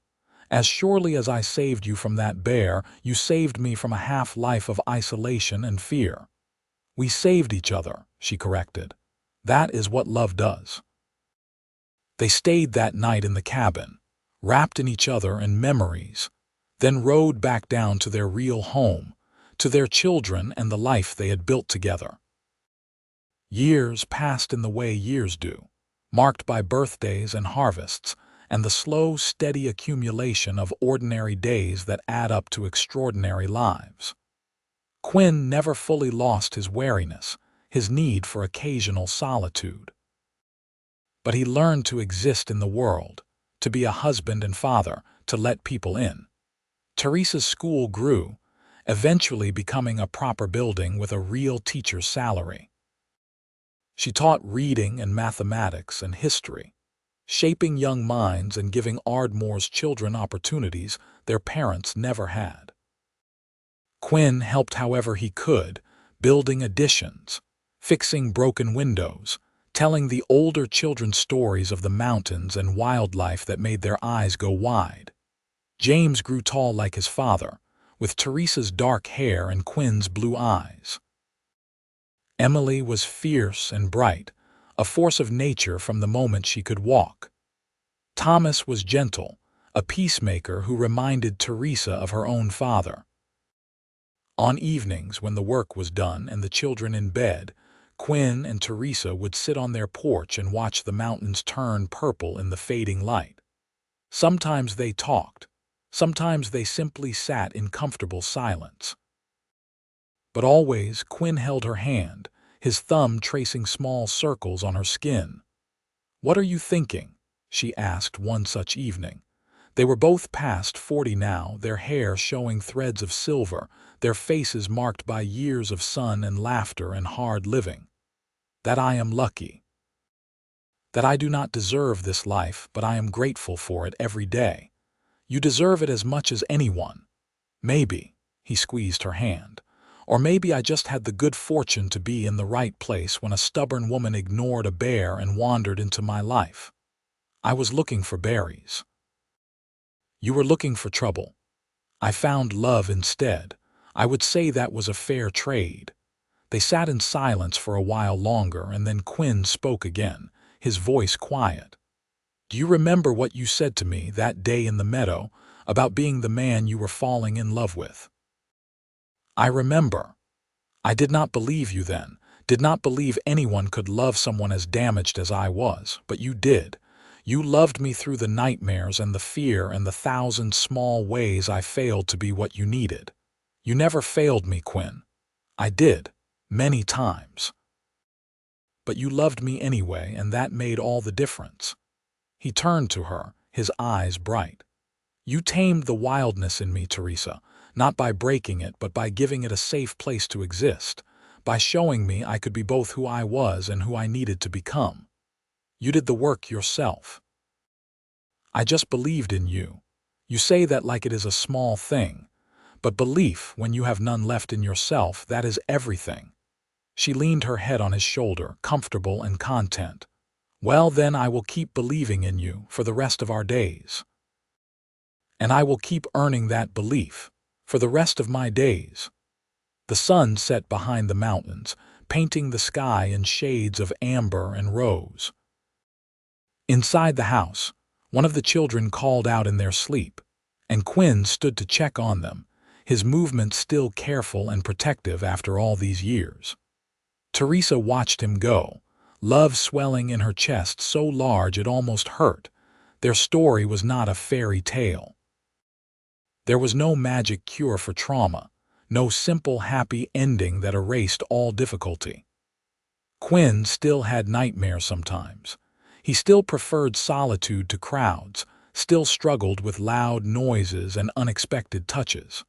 As surely as I saved you from that bear, you saved me from a half-life of isolation and fear." "We saved each other," she corrected. "That is what love does." They stayed that night in the cabin, wrapped in each other and memories, then rode back down to their real home, to their children and the life they had built together. Years passed in the way years do, marked by birthdays and harvests, and the slow, steady accumulation of ordinary days that add up to extraordinary lives. Quinn never fully lost his wariness, his need for occasional solitude. But he learned to exist in the world, to be a husband and father, to let people in. Teresa's school grew, eventually becoming a proper building with a real teacher's salary. She taught reading and mathematics and history, shaping young minds and giving Ardmore's children opportunities their parents never had. Quinn helped however he could, building additions, fixing broken windows, telling the older children stories of the mountains and wildlife that made their eyes go wide. James grew tall like his father, with Teresa's dark hair and Quinn's blue eyes. Emily was fierce and bright, a force of nature from the moment she could walk. Thomas was gentle, a peacemaker who reminded Teresa of her own father. On evenings when the work was done and the children in bed, Quinn and Teresa would sit on their porch and watch the mountains turn purple in the fading light. Sometimes they talked, sometimes they simply sat in comfortable silence. But always Quinn held her hand, his thumb tracing small circles on her skin. "What are you thinking?" she asked one such evening. They were both past 40 now, their hair showing threads of silver, their faces marked by years of sun and laughter and hard living. "That I am lucky. That I do not deserve this life, but I am grateful for it every day. You deserve it as much as anyone. Maybe," he squeezed her hand, "or maybe I just had the good fortune to be in the right place when a stubborn woman ignored a bear and wandered into my life. I was looking for berries. You were looking for trouble. I found love instead. I would say that was a fair trade." They sat in silence for a while longer, and then Quinn spoke again, his voice quiet. "Do you remember what you said to me that day in the meadow about being the man you were falling in love with?" "I remember. I did not believe you then, did not believe anyone could love someone as damaged as I was, but you did. You loved me through the nightmares and the fear and the thousand small ways I failed to be what you needed. You never failed me, Quinn. I did, many times. But you loved me anyway, and that made all the difference." He turned to her, his eyes bright. "You tamed the wildness in me, Teresa, not by breaking it, but by giving it a safe place to exist, by showing me I could be both who I was and who I needed to become. You did the work yourself. I just believed in you. You say that like it is a small thing, but belief, when you have none left in yourself, that is everything." She leaned her head on his shoulder, comfortable and content. "Well, then I will keep believing in you for the rest of our days. And I will keep earning that belief for the rest of my days." The sun set behind the mountains, painting the sky in shades of amber and rose. Inside the house, one of the children called out in their sleep, and Quinn stood to check on them, his movements still careful and protective after all these years. Teresa watched him go, love swelling in her chest so large it almost hurt. Their story was not a fairy tale. There was no magic cure for trauma, no simple happy ending that erased all difficulty. Quinn still had nightmares sometimes. He still preferred solitude to crowds, still struggled with loud noises and unexpected touches.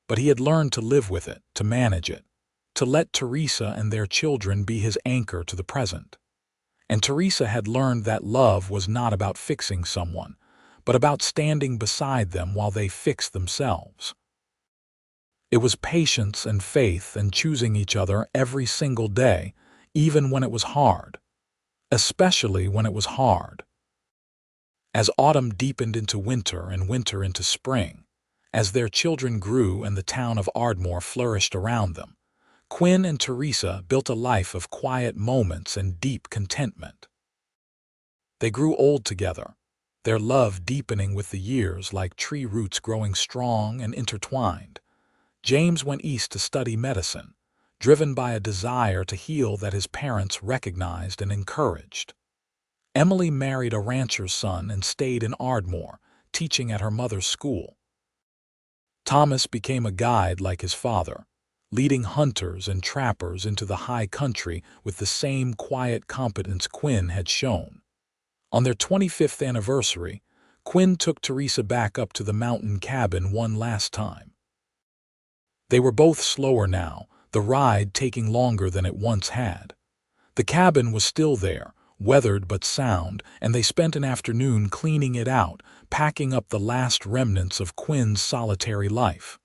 But he had learned to live with it, to manage it, to let Teresa and their children be his anchor to the present. And Teresa had learned that love was not about fixing someone, but about standing beside them while they fixed themselves. It was patience and faith and choosing each other every single day, even when it was hard. Especially when it was hard. As autumn deepened into winter and winter into spring, as their children grew and the town of Ardmore flourished around them, Quinn and Teresa built a life of quiet moments and deep contentment. They grew old together, their love deepening with the years like tree roots growing strong and intertwined. James went east to study medicine, driven by a desire to heal that his parents recognized and encouraged. Emily married a rancher's son and stayed in Ardmore, teaching at her mother's school. Thomas became a guide like his father, leading hunters and trappers into the high country with the same quiet competence Quinn had shown. On their 25th anniversary, Quinn took Teresa back up to the mountain cabin one last time. They were both slower now, the ride taking longer than it once had. The cabin was still there, weathered but sound, and they spent an afternoon cleaning it out, packing up the last remnants of Quinn's solitary life.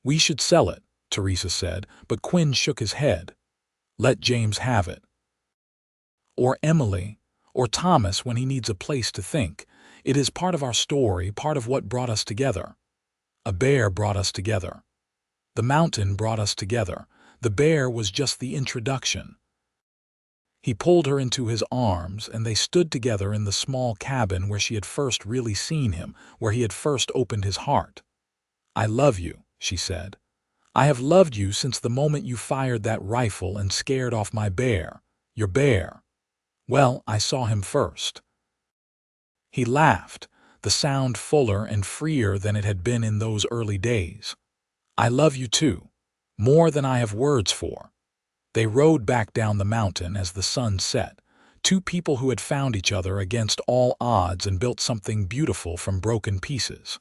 "We should sell it," Teresa said, but Quinn shook his head. "Let James have it. Or Emily, or Thomas when he needs a place to think. It is part of our story, part of what brought us together. A bear brought us together. The mountain brought us together. The bear was just the introduction. He pulled her into his arms, and they stood together in the small cabin where she had first really seen him, where he had first opened his heart. "I love you," she said. "I have loved you since the moment you fired that rifle and scared off my bear, your bear. Well, I saw him first." He laughed, the sound fuller and freer than it had been in those early days. "I love you too, more than I have words for." They rode back down the mountain as the sun set, two people who had found each other against all odds and built something beautiful from broken pieces.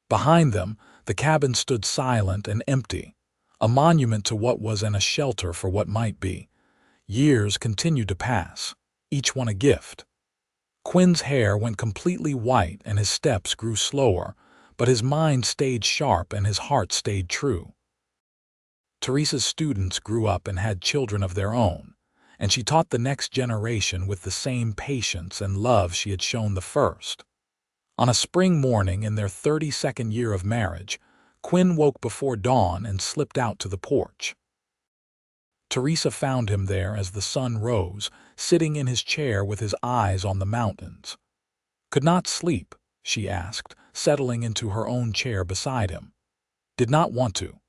Behind them, the cabin stood silent and empty, a monument to what was and a shelter for what might be. Years continued to pass, each one a gift. Quinn's hair went completely white and his steps grew slower, but his mind stayed sharp and his heart stayed true. Teresa's students grew up and had children of their own, and she taught the next generation with the same patience and love she had shown the first. On a spring morning in their 32nd year of marriage, Quinn woke before dawn and slipped out to the porch. Teresa found him there as the sun rose, sitting in his chair with his eyes on the mountains. "Could not sleep?" she asked, settling into her own chair beside him. "Did not want to.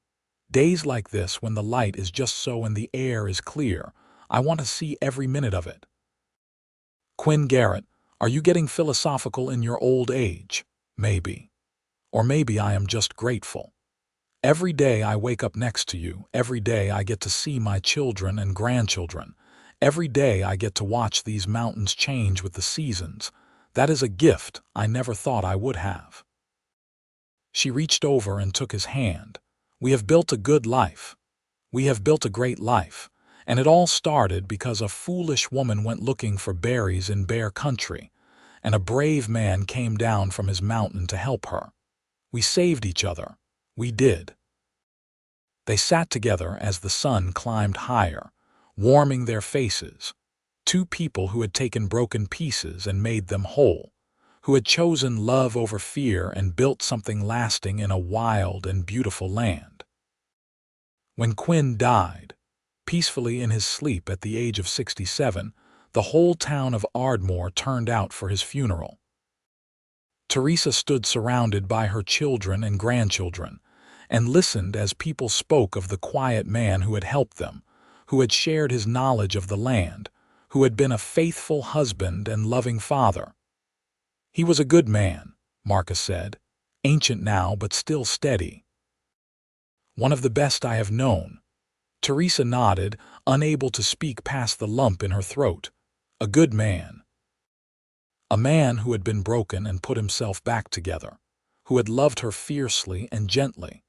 Days like this, when the light is just so and the air is clear, I want to see every minute of it." "Quinn Garrett, are you getting philosophical in your old age? Maybe. Or maybe I am just grateful. Every day I wake up next to you, every day I get to see my children and grandchildren, every day I get to watch these mountains change with the seasons. That is a gift I never thought I would have." She reached over and took his hand. "We have built a good life. We have built a great life. And it all started because a foolish woman went looking for berries in bear country, and a brave man came down from his mountain to help her. We saved each other. We did." They sat together as the sun climbed higher, warming their faces. Two people who had taken broken pieces and made them whole, who had chosen love over fear and built something lasting in a wild and beautiful land. When Quinn died, peacefully in his sleep at the age of 67, the whole town of Ardmore turned out for his funeral. Teresa stood surrounded by her children and grandchildren, and listened as people spoke of the quiet man who had helped them, who had shared his knowledge of the land, who had been a faithful husband and loving father. "He was a good man," Marcus said, "ancient now but still steady." "One of the best I have known." Teresa nodded, unable to speak past the lump in her throat. "A good man. A man who had been broken and put himself back together, who had loved her fiercely and gently,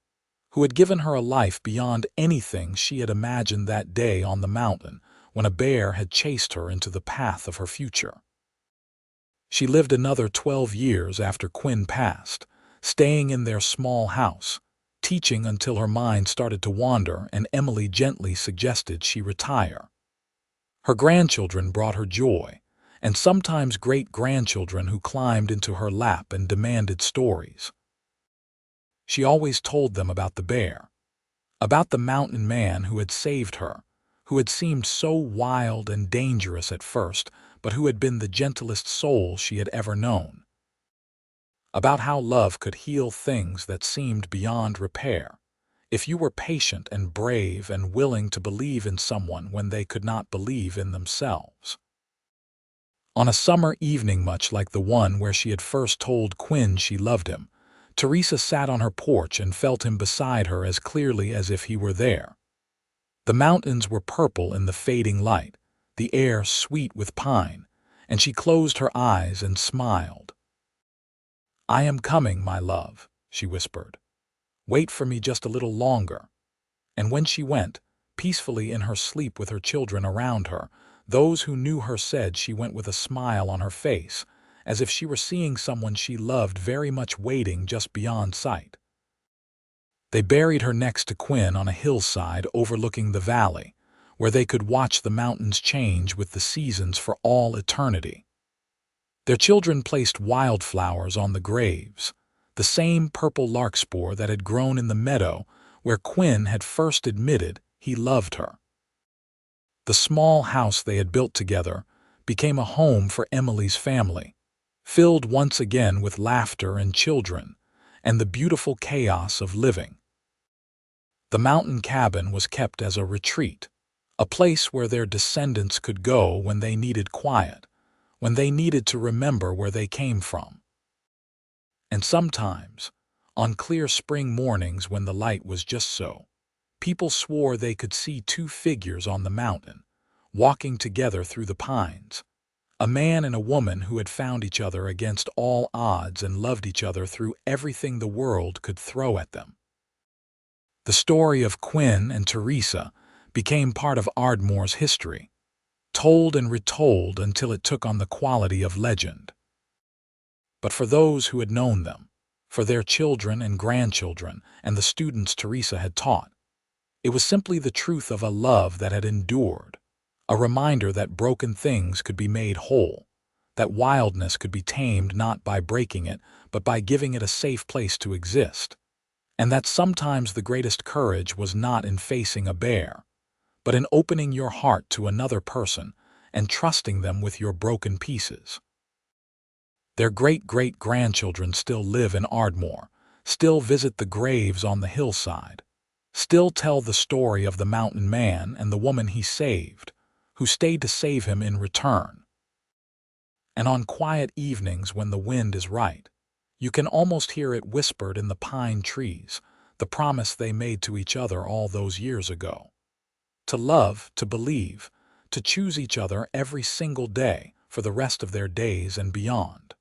who had given her a life beyond anything she had imagined that day on the mountain when a bear had chased her into the path of her future." She lived another 12 years after Quinn passed, staying in their small house, teaching until her mind started to wander and Emily gently suggested she retire. Her grandchildren brought her joy, and sometimes great-grandchildren who climbed into her lap and demanded stories. She always told them about the bear, about the mountain man who had saved her, who had seemed so wild and dangerous at first, but who had been the gentlest soul she had ever known. About how love could heal things that seemed beyond repair, if you were patient and brave and willing to believe in someone when they could not believe in themselves. On a summer evening much like the one where she had first told Quinn she loved him, Teresa sat on her porch and felt him beside her as clearly as if he were there. The mountains were purple in the fading light, the air sweet with pine, and she closed her eyes and smiled. "I am coming, my love," she whispered. "Wait for me just a little longer." And when she went, peacefully in her sleep with her children around her, those who knew her said she went with a smile on her face, as if she were seeing someone she loved very much waiting just beyond sight. They buried her next to Quinn on a hillside overlooking the valley, where they could watch the mountains change with the seasons for all eternity. Their children placed wildflowers on the graves, the same purple larkspur that had grown in the meadow where Quinn had first admitted he loved her. The small house they had built together became a home for Emily's family, filled once again with laughter and children and the beautiful chaos of living. The mountain cabin was kept as a retreat, a place where their descendants could go when they needed quiet, when they needed to remember where they came from. And sometimes, on clear spring mornings when the light was just so, people swore they could see two figures on the mountain, walking together through the pines, a man and a woman who had found each other against all odds and loved each other through everything the world could throw at them. The story of Quinn and Teresa became part of Ardmore's history, told and retold until it took on the quality of legend. But for those who had known them, for their children and grandchildren and the students Teresa had taught, it was simply the truth of a love that had endured, a reminder that broken things could be made whole, that wildness could be tamed not by breaking it, but by giving it a safe place to exist, and that sometimes the greatest courage was not in facing a bear, but in opening your heart to another person and trusting them with your broken pieces. Their great-great-grandchildren still live in Ardmore, still visit the graves on the hillside, still tell the story of the mountain man and the woman he saved, who stayed to save him in return. And on quiet evenings when the wind is right, you can almost hear it whispered in the pine trees, the promise they made to each other all those years ago. To love, to believe, to choose each other every single day for the rest of their days and beyond.